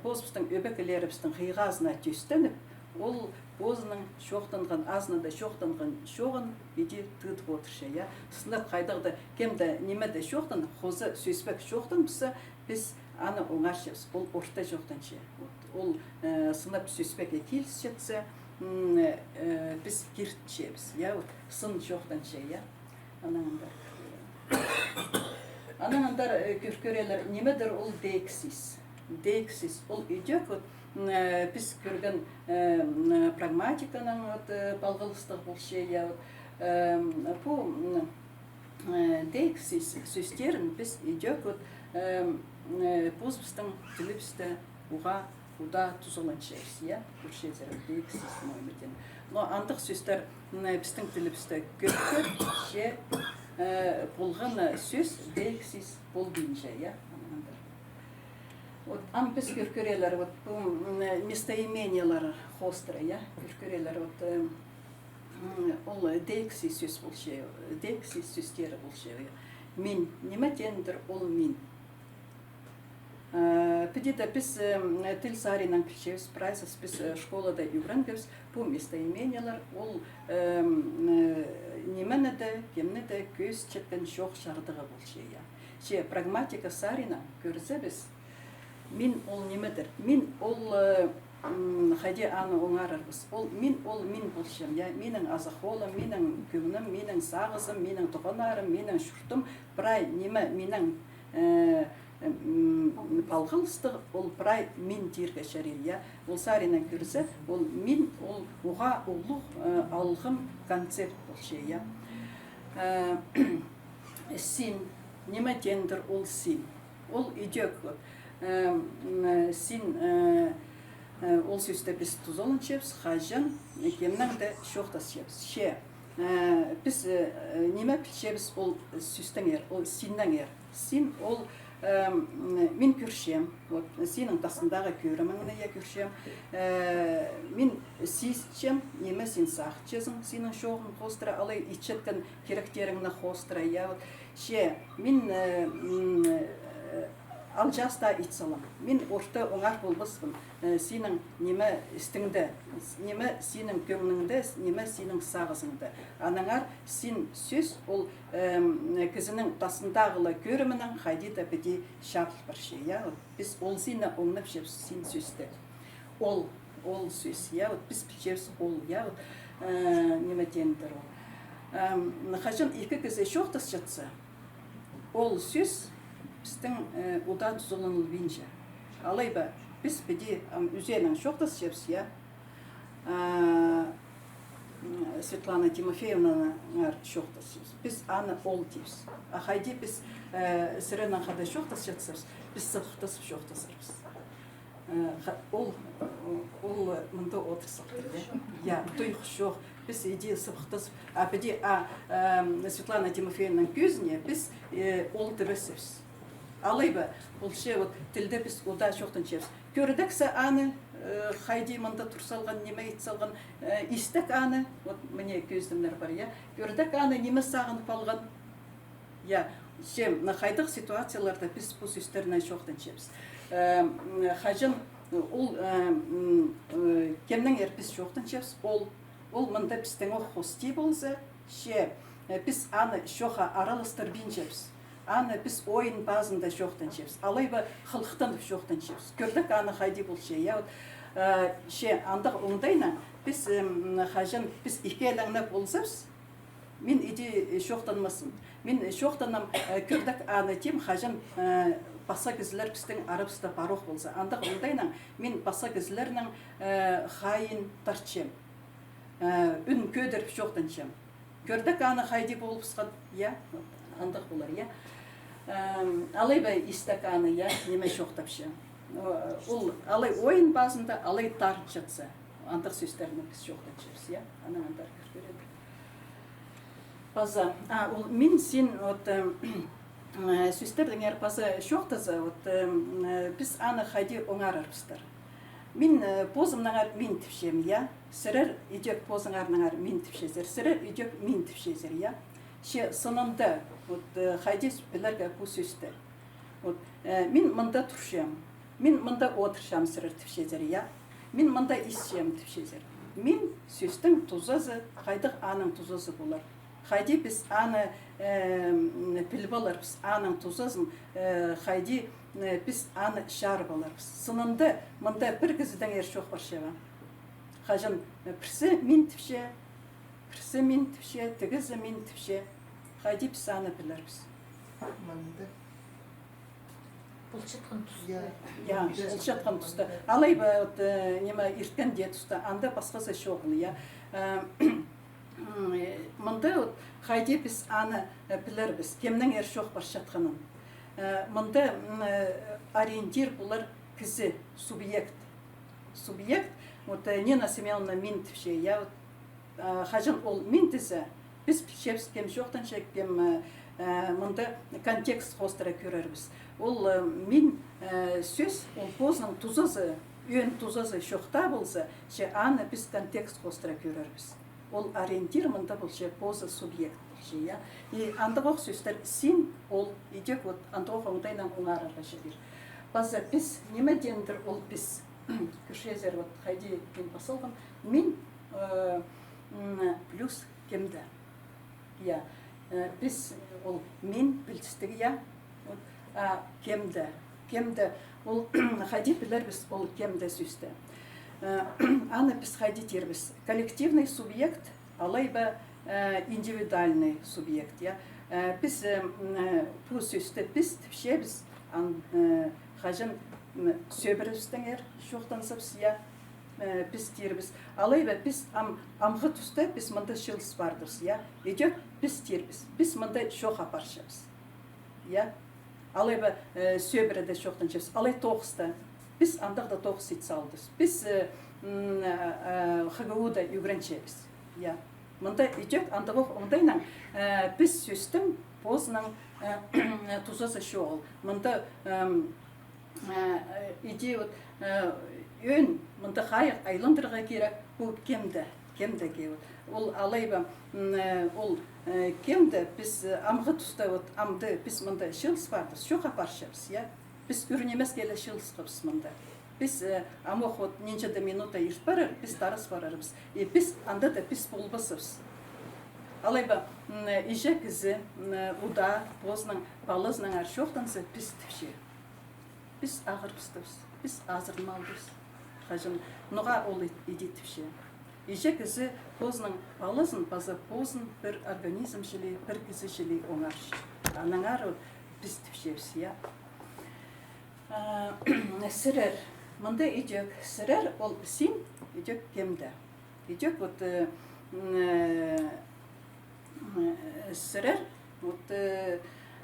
Speaker 2: bozbistan öbekeleri bizden hıyğazına tüstenip ol bozunun şoqtanğan azna da şoqtanğan şoğun idi tıt oturşa ya. Sınıf qaydaqda kemde nimede şoqtan xoza süspek şoqtan bisa biz ana oңаршыбыз. Ol орта жоқтанчы. Ol сынып süspek etилсетсе biz girtçебіз. Ya сын жоқтанчы ya. Ananlar görkereler nimedir ol deksis. Deksis ol idök biz görgen pragmatikanın balgılыстық болшы ya. Bu deksis süsterin biz idök bozbistің тіліпсті уға уда тузаланчайс ya. Көршезер deksis моймеден. Но андық сөздер біздің тіліпсті көркөр ше болған сөз deksis болбейінше ya. Вот ам біз көркөрелер вот местоимениялар хостра я. Көркөрелер вот ол deksis сөз болшы, deksis сөздері болшы. Мен неметендір ол мен. Педида біз тіл саринан пішевіз прайсыз біз школада үйренгіз бұл местоимениялар ол неменеді, кемнеді көз четкен жоқ шардығы болшы. Ше прагматика сарина көрсе біз мен ол немедір, мен ол қайде аны оңарарбыз. Мен болшым, менің азақолым, менің көңнім, менің сағызым, менің тұғанарым, менің шұртым, бірай неме менің палғылыстық, ол бірай мен дерге шәрел. Ол саринан көрсе, ол мен, ол оға ұлық алғым концепт болшы. Син, неме дендір ол син. Ол идек син ол сөзді біз тұзолын чепс, қажын, кемнің де шоқтас чепс. Ше, біз неме пілчебіз ол сөздің ер, ол синнің ер. Син ол мен көршем, сенің тасындағы көріміңіне я көршем. Мен сесчем, неме сен сақчезің, сенің шоғын қостыра, алай итчеткен керектеріңні қостыра. Ше, мен ал жаста итсалам. Мен орта оңар болбаспын. Сенің неме істіңді, неме сенің көңніңді, неме сенің сағызыңды. Анаңар сен сөз ол кізінің тасындағылы көрімінің қайдеті біде шағыл бір шей. Біз ол сені оңнап жепс, сен сөзді. Ол сөз. Біз білжепс ол. Неме дендір ол. Қажын екі кізі шоқтас жатса, ол сөз біздің ұда тұзылыныл бейінше. Алайба, біз біде үзенің шоқтас жепс, Светлана Тимофеевнаның шоқтас жепс. Біз аны ол дейбіз. Қайде біз сіренің қада шоқтас жатсыз, біз сылықтасып шоқтасырбыз. Ол мұнда отырсақтыр. Тұйық шоқ. Біз иде сылықтасып. Біде Светлана Тимофеевнаның көзіне біз ол дұрысыз. Алайба, бұл ше тілді біз ода шоқтын чепс. Көрдіксі аны, қайди мұнда тұрсалған, неме етсалған, істік аны, міне көздімдер бар, көрдік аны, неме сағынып алған. Ше, қайдық ситуацияларда біз бұл сөздеріне шоқтын чепс. Қажын, ол кемнің ер біз шоқтын чепс, ол мұнда біздің ол хости болса, ше, біз аны шоқа аралыстыр бейін чепс. Аны біз ойын базында жоқтан жепс. Алайба қылықтан жоқтан жепс. Көрдік аны қайди болшы. Ше, андық оңдайна, біз қажын, біз икеліңні болсапс, мен иде жоқтанмасын. Мен шоқтанам көрдік аны тем хажан баса кізілер біздің арабыста баруқ болса. Андық ондайның мен баса кізілерінің хайын тарчем. Үн көдіріп шоқтанчем. Көрдік аны хайди болып сқад, я, андық болар, я. Алай бай истаканы, я, неме шоқтапшы. Ол алай ойын базында, алай тарт жатса. Андық сөздеріні біз шоқтанчырыз, я. Ана андар көреді. База, мен сен сөздердің әр база шоқтаза, біз аны хайди оңар арпыстар. Мен позымнаңар мен тіпшем, я. Сірір идек позыңарныңар мен тіпшезер, сірір идек мен тіпшезер, я. Ше сынымда, хайди білерге бұл сөзді. Мен мұнда тұршем, мен мұнда отыршам сірір тіпшезер, я. Мен мұнда исшем тіпшезер. Мен сөздің тұзазы, хайдық аның тұзазы болар. Хайди біз аны піл боларбыз, аның тұзазын, хайди біз аны шар боларбыз. Сынымда мұнда бір кізідің ер шоқ бар шева. Хажан пірсі мен тіпше, тігізі мен тіпше. Хайди біз аны білербіз.
Speaker 1: Бұлшытқын тұсты.
Speaker 2: Я, бұлшытқын тұсты. Алай ба, нема ерткен де тұсты, анда басқасы шоғылы, я. Мұнда хайди біз аны білербіз, кемнің ер шоқ бар шатқанын. Мұнда ориентир бұлар кізі, субъект. Субъект, Нина Семеновна мен тіпше, я хажан ол мен тізі, біз шепс кем жоқтан шек кем мұнда контекст қостыра көрербіз. Ол мен сөз, ол позның тұзызы, өн тұзызы шоқта болса, ше аны біз контекст қостыра көрербіз. Ол ориентир мұнда бұл ше позы субъект. И андық сөздер сен, ол идек, андық оңдайнан оңарарға жедер. База біз, неме дендір ол біз? Күшезер хайди мен басылғым, мен плюс кемді. Я, біз ол мен білістігі, я, кемді. Кемді, ол хайди білер біз ол кемді сөзді. Аны біз хайди тербіз. Коллективный субъект, алайба индивидуальный субъект. Я, біз бұл сөзді біз тіпше біз хажын сөбірістің әр шоқтансапсы, я, біз тербіз. Алайба біз амғы тұсты біз мұнда шылыс бардырыз, я. Едек біз тербіз, біз мұнда шоқ апаршабыз. Я. Алайба сөбіріді шоқтаншабыз. Алай тоғысты, біз андақда тоғыс ет салдыз. Біз қығуыда үйгіреншебіз. Я. Мұнда едек андағық оңдайнан біз сөстің позының тұзасы шоғыл. Мұнда иде өн мұнда қайық айландырға керек, бұл кемді кеуіт. Ол алайба, ол кемді біз амғы тұста амды біз мұнда шылыс бардыз, шоқа баршабыз, я? Біз үрінемес келі шылыс қыбыз мұнда. Біз амық неншеді минута еш барыр, біз тарыс барарыбыз. Біз анда да біз болбасыбыз. Алайба, иже кізі, ұда, бозның, балызның әр шоқтансы біз тіпше. Біз ағырбыстыбыз, біз азырмалдыбыз. Қажын, нұға ол едетіпше. Иже кізі позның балызын, база позын бір организм жілі, бір кізі жілі оңаршы. Анаңар біз тіпшебіз, я. Сірер, мұнда едек, сірер ол сен едек кемді. Едек сірер,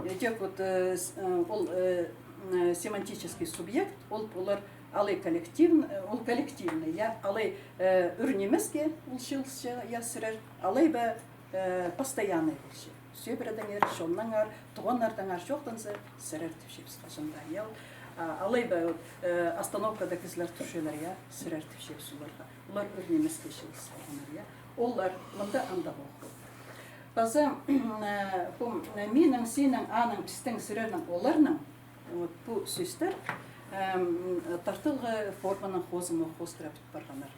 Speaker 2: едек ол семантический субъект, ол олар алай коллективный, я алай үрнемеске ұлшылсы, я сірер, алай ба постоянный ұлшы. Сөбірдің шонның тұғаннардың жоқтансы сірер тіпшепс қашында, я. Алай ба остановкада кізлер тұршылар, я, сірер тіпшепс оларға. Олар үрнемеске шылсы, я. Олар мұнда анда оқы. Базы менің, сенің, аның, пістің, сірерінің, оларының бұл сөздер тартылғы форманың қозымы қостыра бітіп барғанар.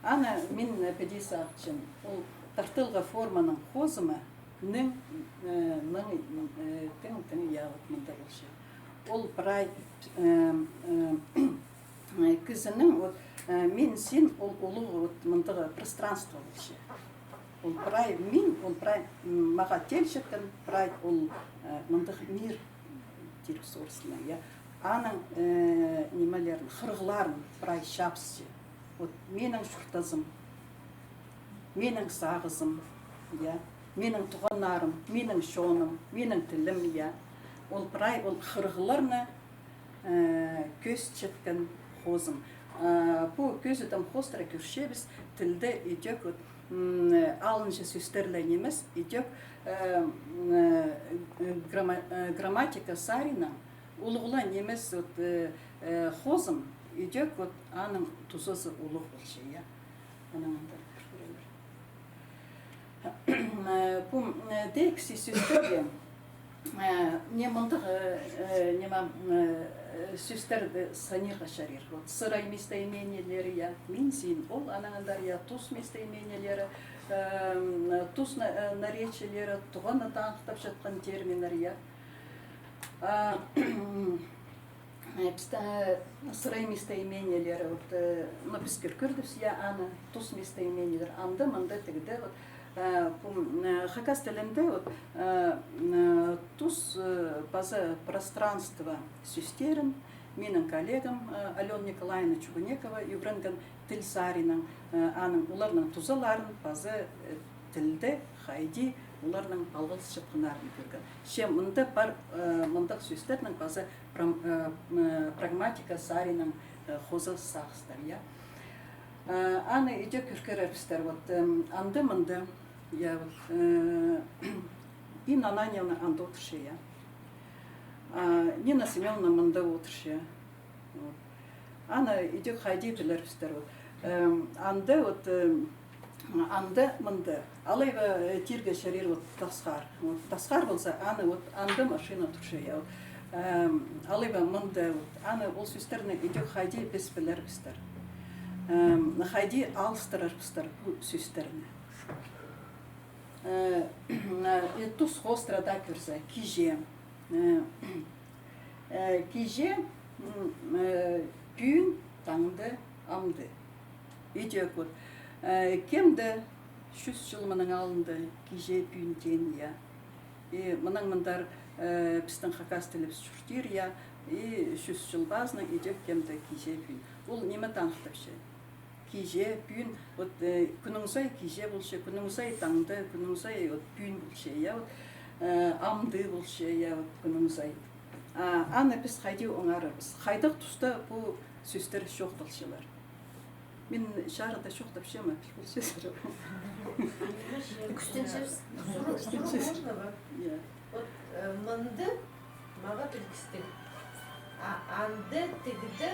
Speaker 2: Ана мен пәдесі ақчын, ол тартылғы форманың қозымы нің яғыт мұнда болшы. Ол бірай кізінің мен сен ол ұлығы мұндағы пространство болшы. ол прай мин, ол прай маға телшеттен, прай ол мындық мир директорсына, я. Аның немелерін, қырғыларын прай шапсы. Вот менің шұртазым, менің сағызым, я. Менің туғанарым, менің шоным, менің тілім, я. Ол прай ол қырғыларына көз четкен хозым. Бұл көз адам хостыра көршебіз тілді идек алыншы сөстерлі немес, идек грамматика сарина улығыла немес хозым идек аның тузасы улық болшы, я. Бұл дейксі сөстерге не мындық сөстерді санирға шарир. Сырай местоименелері, я, минзин, ол анаңандар, я, тус местоименелері, тус наречелері, туғаны таңықтап жатқан терминер, я. Сырай местоименелері, біз көрдіпс, я, аны, тус местоименелер, анды, мынды, тігді, хакас тілінде туз база пространства сюстерін, менің коллегам Алена Николаевна Чугунекова үйренген тіл сарының, оларның тузаларын база тілді хайди оларның алғыз шыққынарын көрген. Ше мұнда бар мұндақ сюстерінің база прагматика сарының хозы сағыстар, я. Аны үйде көркер әрпістер, анды мұнды, я Инна Ананьевна анда отыршы, я. Нина Семеновна мында отыршы. Ана идек хайди білербістер. Анда мында. Алайға тирге шарир тасқар. Тасқар болса, анда машина тұршы, я. Алайға мында. Ана ол сөстеріне идек хайди без білербістер. Хайди алыстырарбістер бұл сөстеріне. Тус хострада көрсе, киже. Киже пүйін таңды амды. Идек от. Кемді 100 жыл мұның алынды киже пүйін тен, я. Мұның мұндар біздің хакас тіліпс жүртер, я. 100 жыл базына идек кемді киже пүйін. Ол неме таңықтап ше? Киже, пүйін, күніңсай киже болшы, күніңсай таңды, күніңсай пүйін болшы, я, амды болшы, я, күніңсай. Аны біз қайды оңарырбыз. Қайдық тұста бұл сөстер шоқтылшылар. Мен шарыда шоқтап шема, бұл сөздер.
Speaker 1: Күстеншеріз?
Speaker 5: Мынды маға білгістік. Анды, тігді,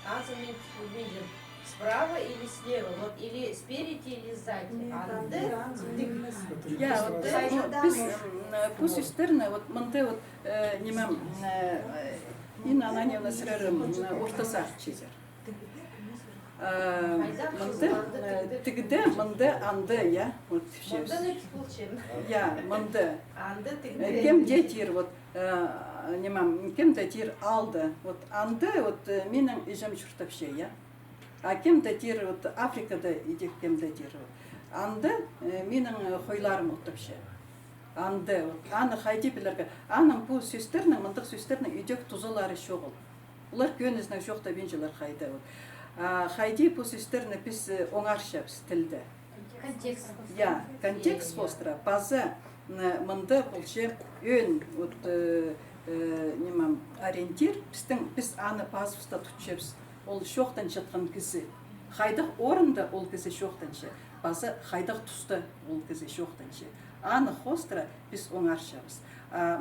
Speaker 5: азымен видим. Справа или слева, вот или спереди, или сзади. Анды,
Speaker 2: Я, біз бұл сөстеріне, мынды, немем, Инна Ананьевна сірерім ортаса чезер. Мынды, тігді, мынды, анды, я.
Speaker 5: мынды не получим.
Speaker 2: Я, мынды.
Speaker 5: Анды, тігді.
Speaker 2: Кемде тир, кемде тир алды. Анды, менің ижем шұртапше, я. А кемде тир, Африкада идек кемде тир. Анды, менің хойларым оттапше. Анды, аны хайди білерге. Аның бұл сөстерінің, мындық сөстерінің идек тузалары шоғыл. Олар көнізінің шоқта бенжелер қайды. Хайди бұл сөстеріні біз оңаршабыз тілді.
Speaker 1: Контекст.
Speaker 2: Я, контекст постра. Базы мынды болшы өн ориентир. Біз аны базыста тұтшабыз. Ол шоқтан жатқан кізі. Қайдық орында ол кізі шоқтаншы. Базы қайдық тұсты ол кізі шоқтаншы. Аны хостра біз оңаршабыз.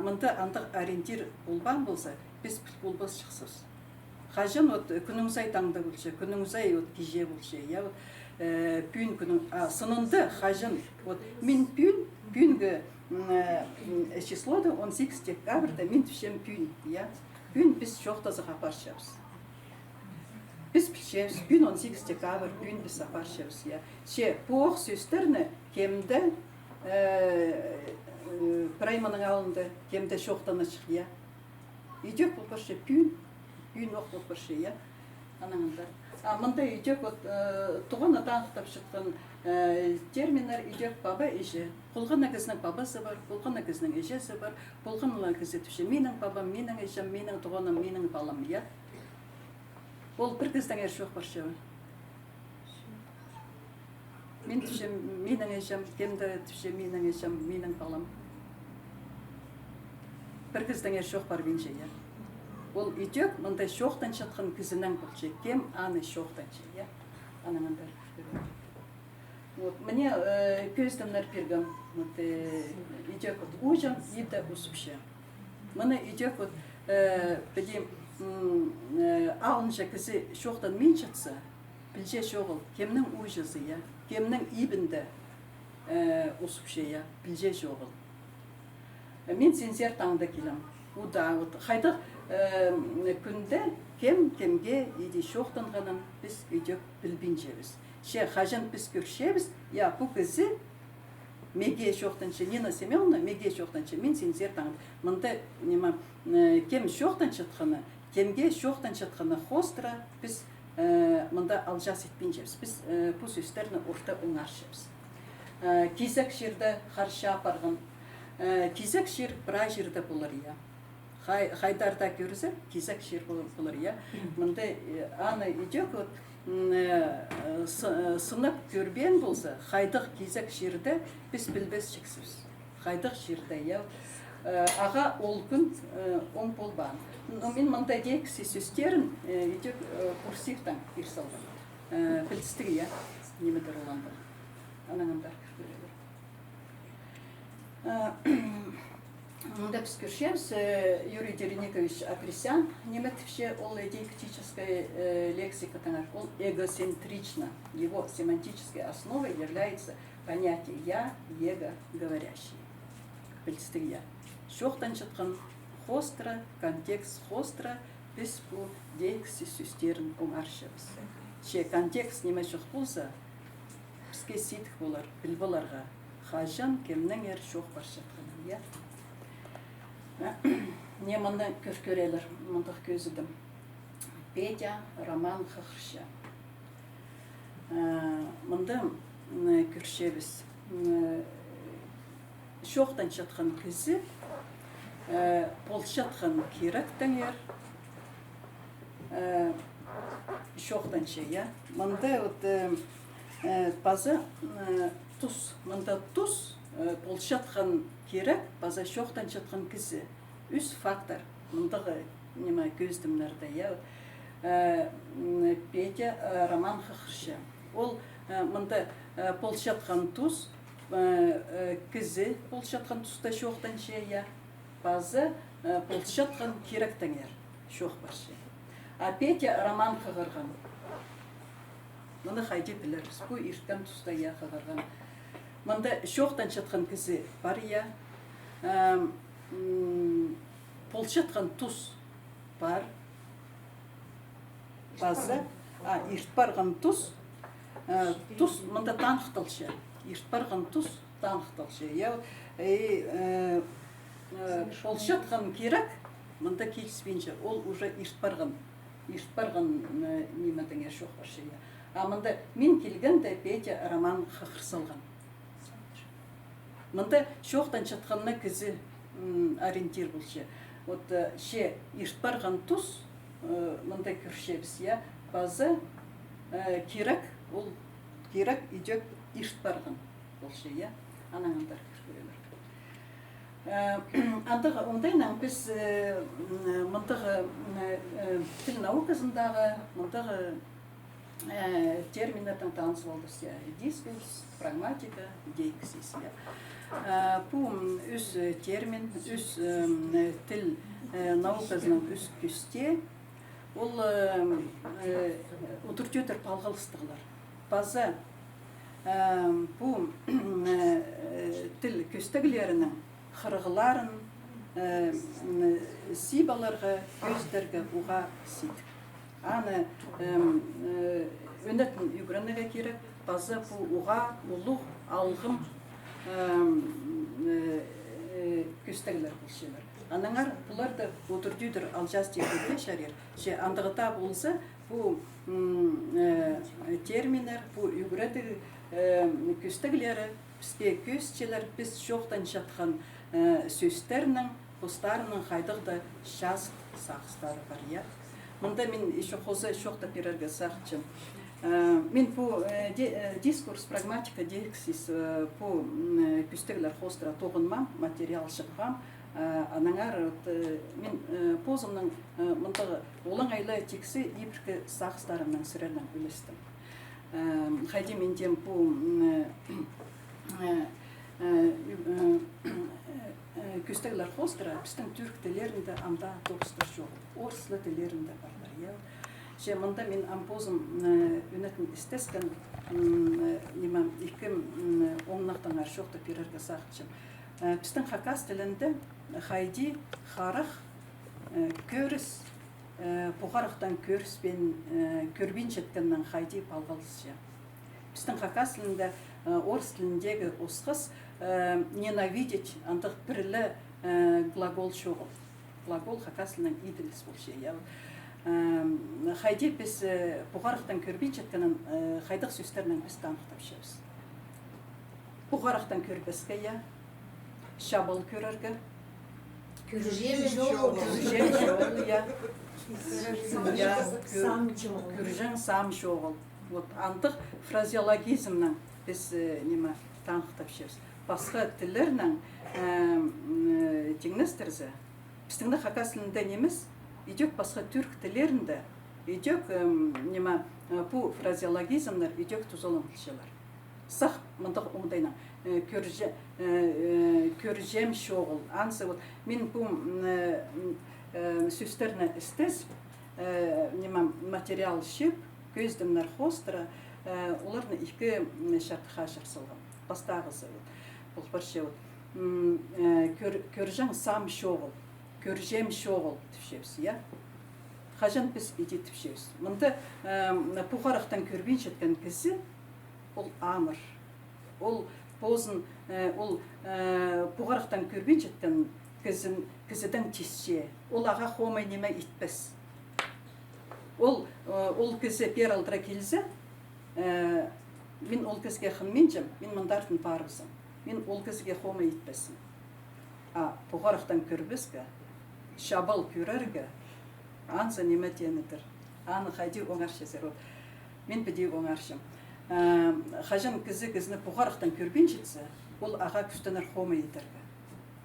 Speaker 2: Мынды андық ориентир болбан болса, біз болбас шықсыз. Қажын күніңізай таңда болшы, күніңізай кеже болшы. Пүйін күнің, сынынды қажын. Мен пүйінгі числоды 18 декабрда мен түшем пүйін. Пүйін біз шоқтазы қапаршабыз. Біз білшеміз, пүйін 18 декабр, пүйін біз қапаршабыз. Бұқ сөстеріні кемді прайманың алынды, кемді шоқтаны шық. Идек бұл бірші пүйін оқ бұл бірші. анаңында. Мында идек туған атаңықтап шыққан терминер идек баба еше. Болған әкізінің бабасы бар, болған әкізінің ешесі бар, болған әкізі түші. Менің бабам, менің ешем, менің туғаным, менің балам, я. Ол бір кіздің әр жоқ бар шеуі. Мен түші, менің ешем, кемді түші, менің ешем, менің балам. Бір кіздің әр жоқ бар бенше, я. Ол идек, мындай шоқтан жатқан кізінің бұлчы, кем аны шоқтан жа, я. Анаңындар. Мне көздімнер пергім, идек ұжым, еді ұсыпшы. Мына идек бәдем ағынша кізі шоқтан мен жатса, білже шоғыл, кемнің ұжызы, я, кемнің ибінді ұсыпшы, я, білже шоғыл. Мен сензер таңда келем. Қайдық күнде кем-кемге иди шоқтанғанын біз үйдек білбін жебіз. Ше қажан біз көршебіз, я бұл кізі меге шоқтаншы, Нина Семеновна меге шоқтаншы, мен сензер таңын. Мында кем шоқтан жатқаны, кемге шоқтан жатқаны қостыра біз мында алжас етпен жебіз. Біз бұл сөздеріні орта оңаршыбыз. Кезек жерді қаршы апарғын, кезек жер бұра жерді болар, я. Хайдарда көрізі, кезек жер болар, я. Мында аны идек сынып көрбен болса, хайдық кезек жерді біз білбес шексіз. Хайдық жерді, я. Аға ол күн оң болбан. Мен мында дейкісі сөздерін идек курсивтан берсалған. Білістігі, я, немедер оланды. Анаңындар көрелер. Мында біз көршеміз, Юрий Дереникович Апресян, неметтівше ол диалектическая лексика, ол эгоцентрично. Его семантической основой является понятие «я», «его», «говорящий». Білістігі, я. Шоқтан жатқан хостра, контекст хостра, біз бұл дейкісі сөздерін оңаршымыз. Ше контекст неме жоқ болса, бізге сейдік болар, білболарға. Қажан кемнің әр шоқ бар жатқаны, я. Не мында көрелер, мындық көзідім. Петя Роман Хақырша. Мында көршебіз. Шоқтан жатқан көзі, бол жатқан керектің ер. Шоқтан ше, я. Мында базы тұс, мында тұс, бол жатқан керек, база шоқтан жатқан кізі. Үс фактор, мұндағы неме көздімлерді, я. Петя Роман Хақырша. Ол мұнда бол жатқан тұс, кізі бол жатқан тұста шоқтан ше, я. База бол жатқан керектің ер, шоқ бар ше. Петя Роман Хақырған. Мұны қайды біліріз, бұл ирткен тұста я Хақырған. Мұнда шоқтан жатқан кізі бар, я. Пол жатқан тұс бар. База, ирт барған тұс, мұнда танықталшы. Ирт барған тұс танықталшы. Пол жатқан керек, мұнда келіспейінше, ол уже ирт барған немедіңе шоқ баршы. Мұнда мен келгенде Петя Роман Хақырсалған. Мұнда шоқтан жатқанына кізі ориентир болшы. Ше ирт барған тұс, мұнда көршебіз, я, базы керек, ол керек идек ирт барған болшы, я, анаңындар көрелер. Андығы ондайнан біз мұндағы тіл наукасындағы мұндағы терминердің таныс болдыз, я, дискурс, прагматика, дейкісіз, я. Бұл үз термин, үз тіл наукасының үз күсте, ол ұтыртетір палғалыстығылар. База бұл тіл күстігілерінің қырғыларын сибаларға, көздерге ұға сид. Аны өнетін үгірінеге керек, база бұл ұға, ұлық, алғым, көстегілер бұл şeyler. Анаңар бұларды отырдүйдір алжас дегенде шарер. Же андығыта болса, бұл терминер, бұл үгіреді күстігілері, бізге көстелер, біз жоқтан жатқан сөздерінің, постарының қайдықты жаз сақыстары бар, я. Мұнда мен еще қозы шоқта перерге сақчым. Мен бұл дискурс, прагматика дексис бұл күстігілер қостыра тоғынмам, материал шыққам. Анаңар мен позымның мұндағы олың айлы тексі ебіркі сақыстарымның сірерінің үлестім. Қайде менден бұл күстігілер қостыра, біздің түрк тілерінде анда тоғыстыр жоқ, орыслы тілерінде барлар. Же мұнда мен ампозым үнетін істескен екі оңнақтан аршоқты перерге сақчым. Біздің хакас тілінде хайди, харах, көріс, бұғарықтан көріспен көрбен жеткеннен хайди балғалысы. Біздің хакас тілінде, орыс тіліндегі осқыз ненавидеть, андық бірлі глагол шоғыл. Глагол хакас тілінің иделіс болшы. Хайди біз бұғарықтан көрбен жеткеннен хайдық сөздерінің біз танықтап шебіз. Бұғарықтан көрбеске, шабыл көрерге,
Speaker 5: Күржем жол.
Speaker 2: Күржен сам жоғыл. Андық фразеологизмнің біз танықтап шебіз. Басқа тілерінің теңнестірзі. Біздіңді хакас тілінде неміз, идек басқа түрк тілерінде, идек бұл фразеологизмдер, идек тұзолын тілшелер. Сақ мұндық оңдайна көржем шоғыл. Ансы мен бұл сөздеріне істес материал шеп, көздімнер қостыра, оларны екі шартыға шарсылған. Бастағысы бұл бірше көржен сам шоғыл, көржем шоғыл түпшепсі, я? Қажан біз иде түпшепсі. Мұнды бұғарықтан көрбен жеткен кізі, ол амыр. Ол позын, ол бұғарықтан көрбен жеткен кізідің тесше. Ол аға қомай неме итпес. Ол кізі пер алдыра келзе, мен ол кізге қынмен жем, мен мұндардың парызым. Мен ол кізге қомай итпесім. Бұғарықтан көрбеске, шабал көрерге, ансы неме тенідір. Аны қайди оңаршезер ол. Мен біде оңаршым. Қажан кізі-кізіні бұғарықтан көрбен жетсе, ол аға күстінер қомай етерге.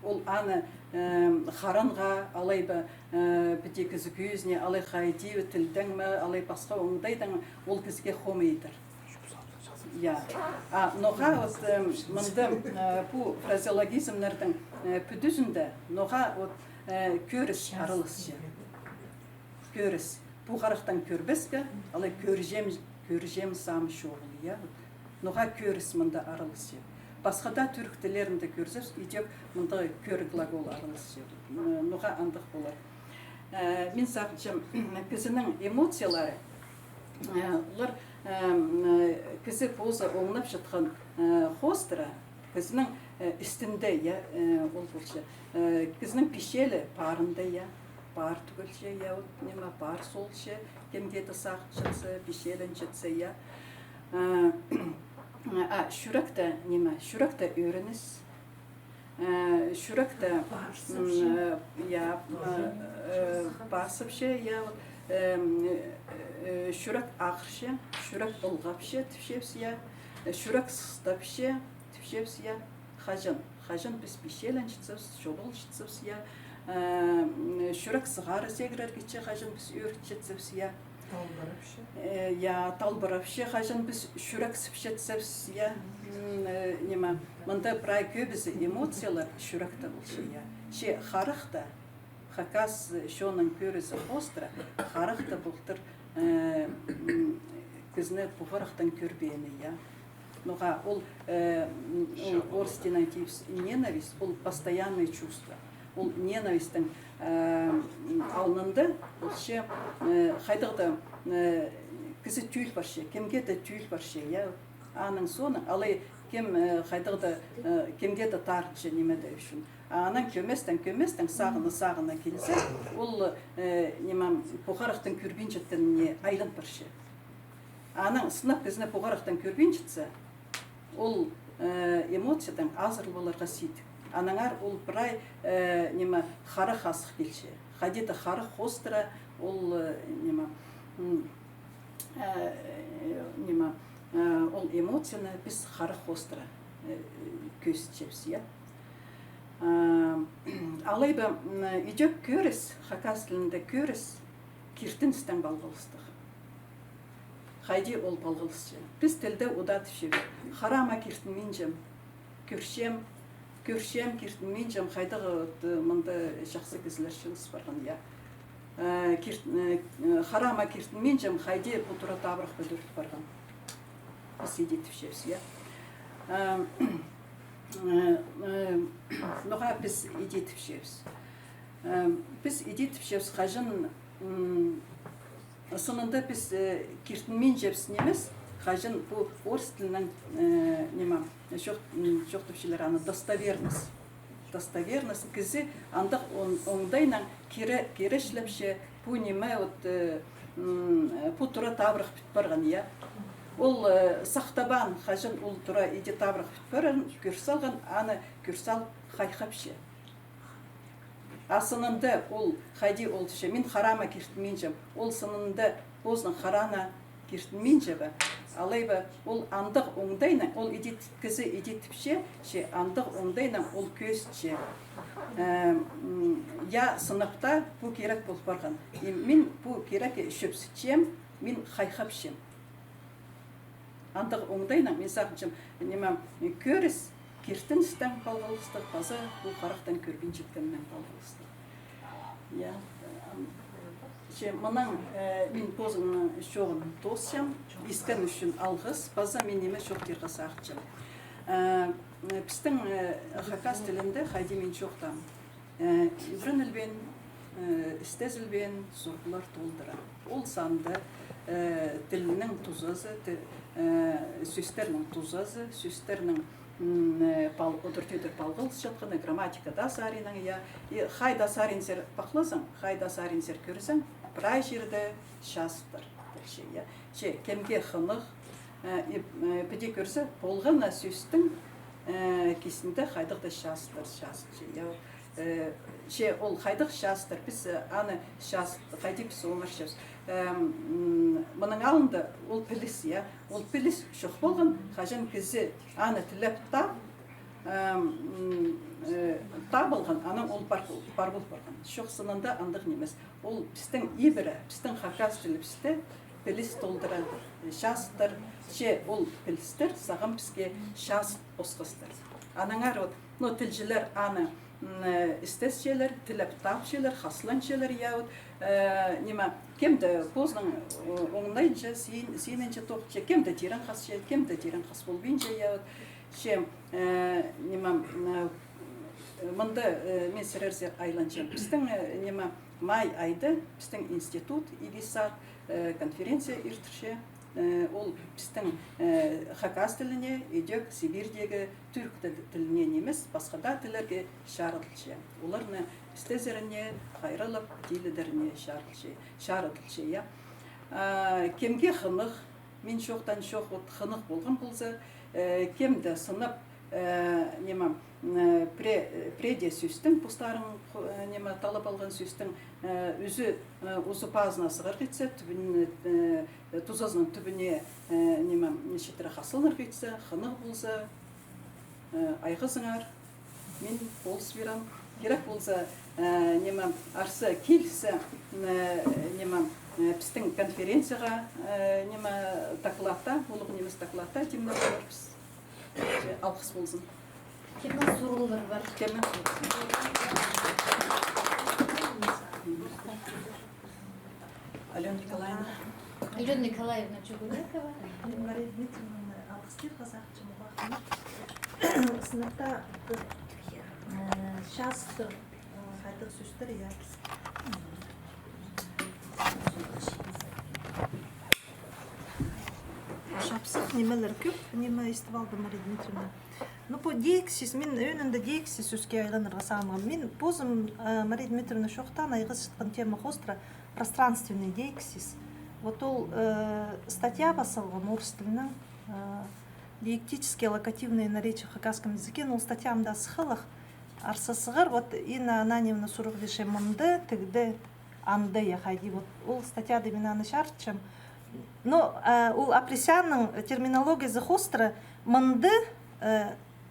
Speaker 2: Ол аны қаранға, алай біде кізі көзіне, алай қайди өтілдің ме, алай басқа оңдайдың, ол кізге қомай етер. Ноға мұнды бұл фразеологизмлердің пүдізінде ноға көріс арылыс. Көріс. Бұғарықтан көрбеске, алай көржем сам шоғыл. Ноға көріс мұнда арылыс. Басқада түрік тілерінде көрсіз, идек мұнда көр глагол арылыс. Ноға андық болар. Мен сақчым, кізінің эмоциялары, олар кізі поза оңнап жатқан қостыра, кізінің үстінде, ол болшы, кізінің пешелі парында, бар түгілше, бар солшы, кемгеті сақчысы, пешелін жетсе, шүректі, шүректі өрініс, шүректі басыпше, шүрек ақырше, шүрек ұлғапше, түпшепсия, шүрек сыстапше, түпшепсия, қажын біз пешелін жетсіз, жобыл жетсіз, шүрек сығары зегірер кетше, қажын біз өрт жетсіз, талбырапше, қажын біз шүрек сіпшетсіз, мұнда бірай көбізі эмоциялар шүректі болшы, ше қарықта, хакас шоның көрізі қостыра, қарықта бұлтыр кізіні бұғырықтан көрбейіні, Ноға ол орыс денативс ненависть, ол постоянное чувство. Ол ненавистің алынынды, ол ше қайдығды кізі түйіл баршы, кемге де түйіл баршы, аның соны, алай кем қайдығды кемге де тарыншы немеді үшін. анан көместен сағына келсе, ол немам бұғарықтың көрбен жеттеніне айлын бірші. Анан сынап кезіне бұғарықтан көрбен жетсе, ол эмоциядан азыр боларға сейді. Анаңар ол бірай нема қары қасық келші. Қадеті қары қостыра, ол ол эмоцияны біз қары қостыра көз чепсі. Алайба үйдек көріс, хакас тілінде көріс, киртіністен балғылыстық. Қайди ол балғылысты. Біз тілді ұдат шебе. Харама киртін мен жем, көршем киртін мен жем, қайдағы мұнда жақсы кізілер шығыс барған, я. Харама киртін мен жем, қайди бұл тұра табырақ бөдіріп барған. Біз едетіп шебсі, я. Ноға біз едетіп шебіз. Біз едетіп шебіз қажын сынында біз киртінмен жебіз немес, қажын бұл орыс тілінің жоқтыпшылар аны достоверность. Достоверность кізі андық оңдайнан кері шлепше бұл неме бұл тұра табырақ біт барған, я. Ол сақтабан қажын ол тұра еде табырақ біт барған, көрсалған аны көрсал қайқапше. Асынында ол қайди ол түше, мен харама киртінмен жем, ол сынында бозның харана киртінмен жебі. Алайба ол андық оңдайна, ол кізі едетіпше, андық оңдайна ол көзше. Я сыныпта бұл керек болып барған. Мен бұл керек шөпсітшем, мен қайқапшем. Андық оңдайна, мен сақыншым, көріс, киртіністен балғылыстық, база бұл қарақтан көрбен жеткеннен балғылыстық. Мұнан мен позының шоғын тосшам, искан үшін алғыз, база мен неме шоқтырға сақытшам. Біздің хакас тілінде қайды мен шоқтам. Үбірін үлбен, істез үлбен, сұрғылар толдыра. Ол санды тілінің тұзазы, сөстерінің тұзазы, сөстерінің отыртедір балғылыс жатқаны, грамматика да саринің, қайда саринсер бақлазың, қайда саринсер көрісің, бірай жерді шастыр. Кемге қынық, піде көрсі, болғана сөстің кесінде қайдықта шастыр. Ол қайдық шастыр, біз аны шастыр, қайды біз оңар шастыр. Мұның алында ол піліс, ол піліс шоқ болған, қажын кізі аны тіліп табылған, аны ол бар болып барған. Шоқ сынында андық немес. Ол біздің ебірі, біздің хакас тілі бізді піліс толдыры, шастыр, ол пілістер саған бізге шаст осқыстыр. Анаңар тілжілер аны істес желер, тіліп тап желер, қасылан желер яуд. Кемді көздің оңнайынша, сенінші тоқча, кемді дерін қас жел, кемді дерін қас болбейінше яуд. Мұнда мен сірерзер айланчам. Біздің май айды, біздің институт, егесат, конференция иртірше. Ол біздің хакас тіліне, едек Сибирдегі түрк тіліне немес, басқада тілерге шарылшы. Оларны істезеріне, қайрылып, дейлідеріне шарылшы. Кемге қынық, мен шоқтан шоқ қынық болған болса, кемді сынып, преде сөстің, бұстарын талап алған сөстің өзі ұзы пазына сығыр кетсе, тұзазының түбіне нешетірі қасылыр кетсе, қынық болса, айғызыңар, мен болыс берам. Керек болса, арсы келісі біздің конференцияға тақылатта, олығы неміз тақылатта демді боларбыз. Алқыс болсын.
Speaker 1: Кемнің сұрғылыр бар.
Speaker 2: Кемнің Алена Николаевна.
Speaker 1: Алена Николаевна Чугунекова.
Speaker 5: Мария Дмитриевна алғыстер қазақ жұмыға. Сыныпта шастыр, қайдық сөстір, шапсық немелер көп, неме естіп алды Мария Дмитриевна. Ну, по диексис, мен önünde диексис үске айланырға сағынған. Мен позым Мария Дмитриевна шоқтан айғыз шыққан тема хостра пространственный диексис. Вот ол статья басылған орыс тілінің диектические локативные наречия в хакасском языке. Но статьямда схылық арсасығыр. Вот Инна Ананьевна сұрақ деше мұнды, тігді, анды яхайди. Вот ол статьяда мен аны шарчым. Но ол Апресянның терминология хостра мұнды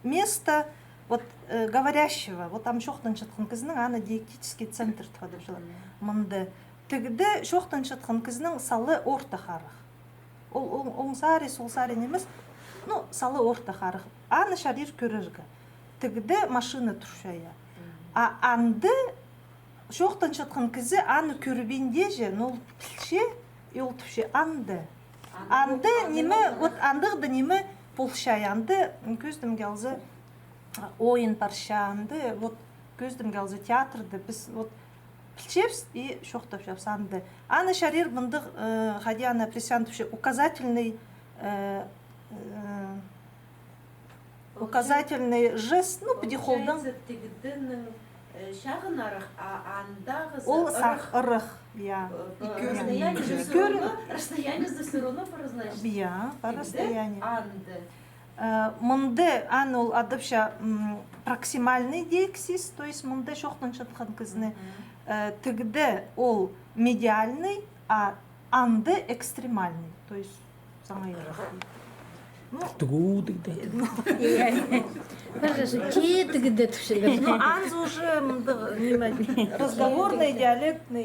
Speaker 5: место вот говорящего, вот там шоқтан шатқан кізінің аны диектический центр тұқады жылы мұнды. Тігді шоқтан шатқан кізінің салы орта қарық. Ол оңсари, солсари немес, ну, салы орта қарық. Аны шарир көріргі. Тігді машина тұршая. А анды шоқтан шатқан кізі аны көрбенде же, ну, пілше, ел түпше анды. Анды неме, вот андығды неме полшай, анды көздім келзі ойын парша, анды вот көздім келзі театрды, біз вот пілчепс и шоқтап шапс анды. Аны шарир бұндық Хадияна Апресян түпше указательный жест, ну, подихолдан.
Speaker 6: Шағын арық, андағы
Speaker 5: Ол сақ ұрық, я.
Speaker 6: Расстояние все равно по значению.
Speaker 5: Я, по расстоянию.
Speaker 6: Анды.
Speaker 5: Мұнды, ан ол адыпша проксимальный диексис, то есть мұнды шоқтан шатқан кізіне. Тігді ол медиальный, а анды экстремальный, то есть саңа ерақ.
Speaker 3: Тгу дигде.
Speaker 1: Кетігді түшілер.
Speaker 5: Ну, анз уже разговорный, диалектный.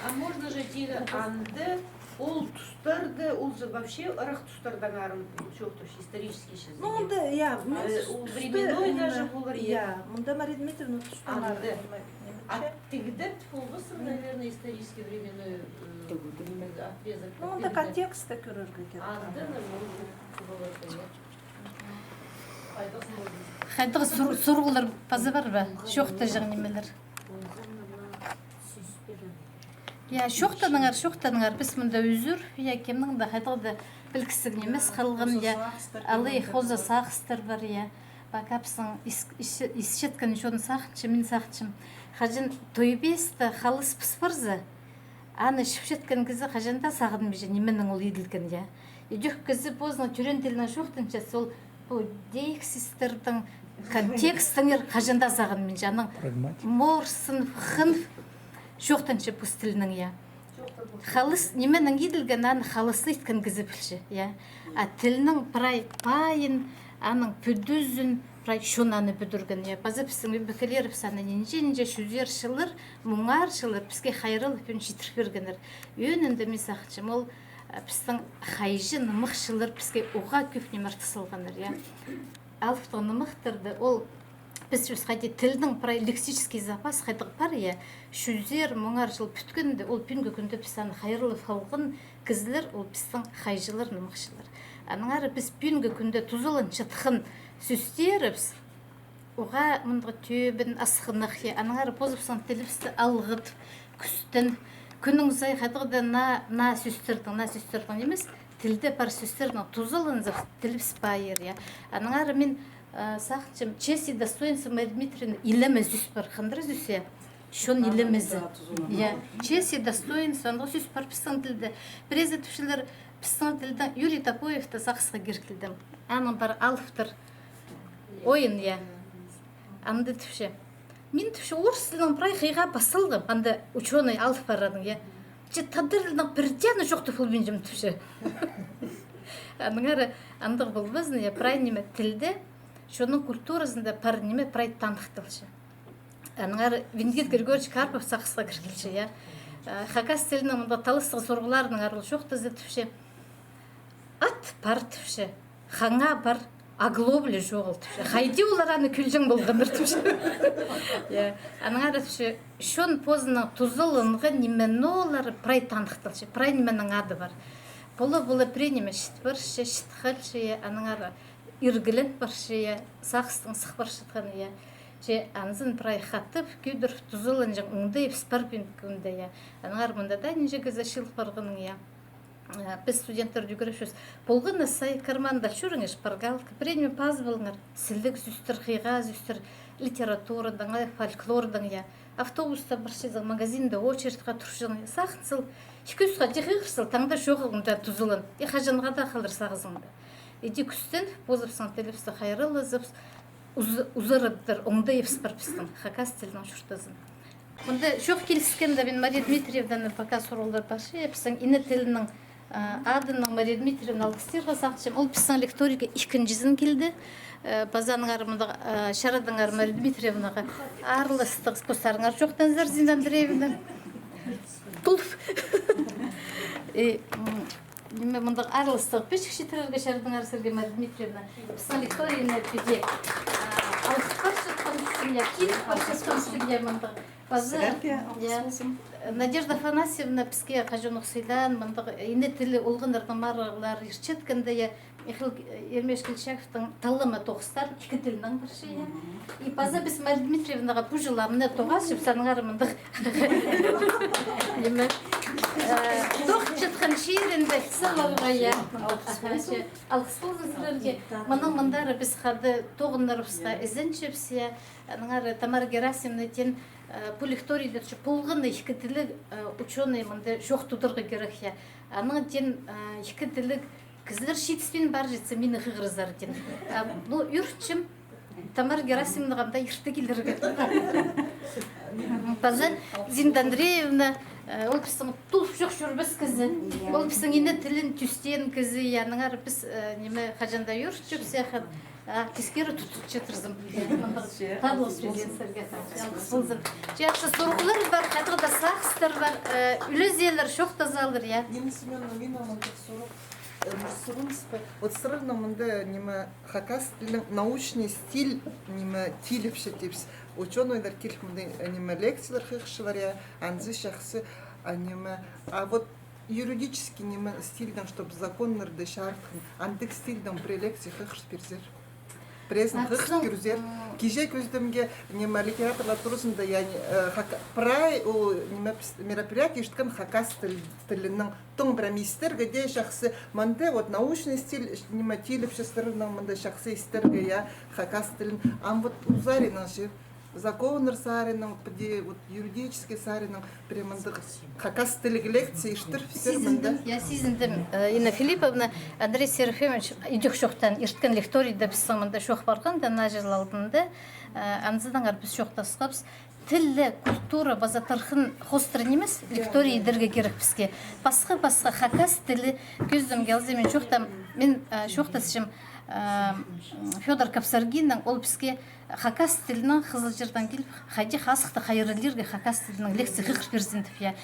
Speaker 6: А можно же тегі анды, ол тұстарды, ол же вообще ырық тұстардан арым жоқ тұш, исторический шыз.
Speaker 5: Ну, да, я.
Speaker 6: Ол временной даже болар,
Speaker 5: я. Мұнда Мария Дмитриевна тұстан
Speaker 6: Анды. А тігді болғысыр, наверное, исторический временной отрезок.
Speaker 5: Ну, мұнда контекстта көріргі керек.
Speaker 6: Андыны болады.
Speaker 1: Қайдағы сұрғылар пазы бар ба? Шоқта жаң немелер. Я шоқтаныңар, біз мұнда үзір, я кемнің да қайдағыда білкісі немес қалған, я алы қоза сақыстар бар, я бақапсың исшеткін шоны сақыншы, мен сақыншым. Қажын тойбесті қалыс пыспырзы, аны шыпшеткен кізі қажында сағын бейже, неменің ол еділген, я. Едік кізі бозына түрен тілінің шоқтынша, сол дейксистердің контекстіңер қажында сағын бейже, аның морсын, хынф, шоқтаншы пұс тілінің, я. Қалыс, неменің еділген, аны қалысы еткен кізі білші, я. А тілінің прай пайын, аның пүдізін, прай шонаны бүдірген, я. Базы пісің бекелер пісаны ненже шүзер шылыр, мұңар шылыр, піске қайрылып пен жетіріп бергенер. Өнінде мен сақыншым, ол пістің қайжы нымық шылыр, піске оға көпне мартысылғаныр, я. Алыптың нымықтырды, ол біз өз қайде тілдің прай лексический запас қайдық бар, я. Шүзер, мұңар жыл бүткенде, ол пүнгі күнді пісаны қайрылып қалғын кізілер, ол пістің қайжылыр нымық шылыр. Аныңары біз пүнгі күнді тұзылын чытқын сөстеріпс, оға мұнғы төбін асқынық, я. Аныңары позыпсан тіліпсті алғыт, күстін, күнің зай қайдығыда на сөстердің емес, тілді бар сөстердің тұзылын тіліпс байыр, я. Аныңары мен сақыншым, честь и достоинство Марии Дмитриевны илеме зүс бар, қандыры зүс, я. Шон илемезі. Честь и достоинство, анғы сүз бар пістің тілді. Бірезі түшілер пістің тілді Юрий Топоевті сақысқа кергілдім. Аның бар алыптыр ойын, я. Анды түші. Мен түші орыс тілінің прай қиға басылдым. Анды ученый алып барадың, я. Че тадырылдың бірдені жоқты фулбен жым түші. Аныңары андығы бұл бізін, я, прай неме тілді, шоның культурасында пар неме прай танықтылшы. Аныңар Венгит Григорьевич Карпов сақысқа кіргілші, я. Хакас тілінің мұнда талыстығы сорғыларының арыл шоқты зі түпші. Ат бар түпші, хаңа бар, аглоблі жоғыл түпші. Хайди олар аны күлжің болғаныр түпші. Аныңар түпші, шон позының тұзылынғы немені олар прай танықтылшы, прай неменің ады бар. Бұлы пренеме шіт баршы, шіт қалшы, аныңар иргілін баршы, сақыстың сық баршы тұқаны, я. Че анзын прай хатып, күйдір тұзылын жың ұңды епспар бен күнді, я. Аныңар мұнда да неше кізі шылық барғының, я. біз студенттер жүгірішіз болғаны сай карманда жүріңіз шпаргалка премия паз болыңар сілдік зүстір қиға зүстір литературадан фольклордан я автобуста бір шезі магазинде очередьға тұршын сақынсыл шкүсқа жиғырсыл таңда жоғылында тұзылын қажанға да қалдыр сағызыңды иди күстен позыпсың телепсі қайрылы зыпс узырыдыр оңды епспарпыстың хакас тілінің шұртызын. Мұнда жоқ келіскенде мен Мария Дмитриевнаны пока сұролдар башы епсің ині тілінің адының Мария Дмитриевна алғыстырға сақчым. Ол пісің лекториға ikkincisін келді. Базаның арымында шарадың ары Мария Дмитриевнаға арылыстық қостарыңар жоқтан зар Зина Андреевна. Тұлф. Мен мұнда арылыстық бешік шетірерге шарадың ары Сергей Мария Дмитриевна. Пісің лекторияны өтуде алғыстаршы қоныстырия, кейт паршы қоныстырия мұнда. Надежда Афанасьевна бізге қажын ұқсайдан, ине тілі олғындардың марғылар ерчеткенде Михаил Ермеш Келчаковтың талымы тоғыстар, екі тілінің бір шейі. И база біз Мария Дмитриевнаға бұл жылы амына тоғас, жеп саныңары мұндық. Тоқ жеткен шейірінде сылауға я. Алғыс болсын сілерге. Мұның мұндары біз қады тоғынларыбызға ізін жепсия. Тамара Герасимовна тен по лектории полғаны екі тілі ученый мұнда жоқ тудырғы керек я. Аның тен екі тілі кізлер шетіспен бар жетсе мені ғығырызар тен. Ну, үртшім Тамара Герасимовнағанда ерті келдіргі. База Зинда Андреевна ол біздің тұлып жоқ жүрбіз кізі. Ол біздің ені тілін түстен кізі. Яныңар біз неме қажанда үрт жүп сияқын. Кескері тұтып жетірзім. Таблық студенттерге болсын. Жақсы сұрғылар бар, қадығда сақыстар бар, үлізелер шоқ тазалыр, я.
Speaker 7: Нина Семеновна, мен амандық вот сразу мында неме хакас научный стиль неме тилепші депс ученыйлар келіп мында неме лекциялар хыхшылар я анзы шахсы неме а вот юридический неме стильдан чтобы законнарды шарқын антик стильдан при лекции хыхш перзер презен хыхш перзер киже көздемге неме литераторлар турысында яғни прай о неме мероприятие шткан хакас тілінің том промистерге де шахсы манда вот научный стиль неме тилепші стырынан мында шахсы истерге я хакас тілін ам вот узаринан же законнар саринан где вот юридический саринан прямында хакас тілі лекция иштір все мында.
Speaker 1: Я сезіндім. Инна Филипповна Андрей Серафимович идек шоқтан ерткен лекторийді біздің мында шоқ барған да на жыл алдында анзыдан біз шоқтасқапыз. Тілі, культура, база тархын хостыр немес, лектория едерге керек бізге. Басқа хакас тілі көздім келзе мен шоқтам, мен шоқтасышым Федор Капсаргиннің ол бізге хакас тілінің қызыл жерден келіп, қайде қасықты қайырылерге хакас тілінің лекция қиқыр перзентіп,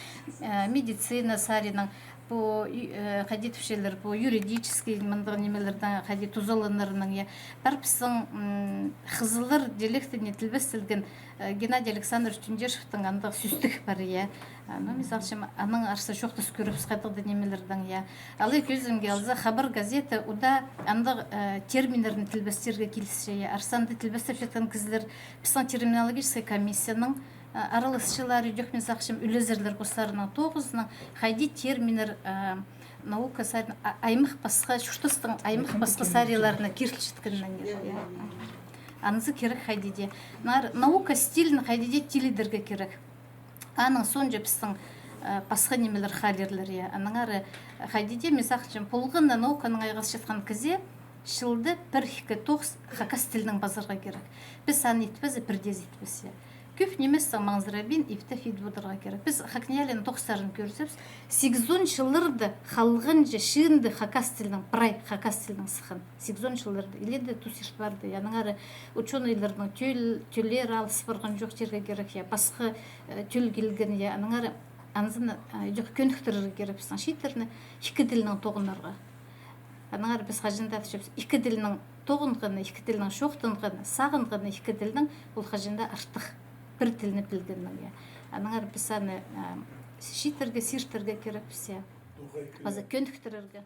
Speaker 1: медицина саринің, по қадетушелер, по юридический мындығы немелердің қадет тузалынырының, бір пісің қызылыр диалектіне тілбестілген Геннадий Александрович Түндешевтің андығы сүстік бар, Мисалшым, аның арсы шоқтыс көріпс қайтықты немелердің, Алы көзімге алза хабар газеті, ода андық терминерін тілбестерге келісше, Арсанды тілбестеп жеткен кізілер пісің терминологический комиссияның аралысшылары жөкмен сақшым үлезерлер қосарының тоғызының қайди терминер наука сайдың аймық басқа, шүртістің аймық басқа сариларына кертілшіткіннен анызы керек қайдеде. Наука стилін қайдеде теледерге керек. Аның сон жепсің басқа немелер қалерлер. Аның ары қайдеде мен сақшым полғында науканың айғас жетқан кізе шылды бір хикі тоғыз хакас тілінің базарға керек. Біз аны етпізі бірдез етпізі. Көп неместің маңызырабин ипті фид бұдырға керек. Біз хакниялен тоқсарын көрсепс, 8 жылырды қалғын же шиынды хакас тілінің, прай хакас тілінің сықын. 8 жылырды, иледі тусишт барды. Яның ары ученыйлардың төлер алыс барған жоқ жерге керек. Басқы төл келген, яның ары анзыны жоқ көніктірірі керек. Біздің шейтеріні 2 тілінің тоғынларға. Яның ары біз қажында түшепс, 2 тілінің тоғынғыны, 2 тілінің шоқтынғыны, сағынғыны 2 тілінің бұл қажында артық. Bir tilini bilginler. Anılar biz hani şiiterge, sirterge kerep bize. Bazı köntüktererge.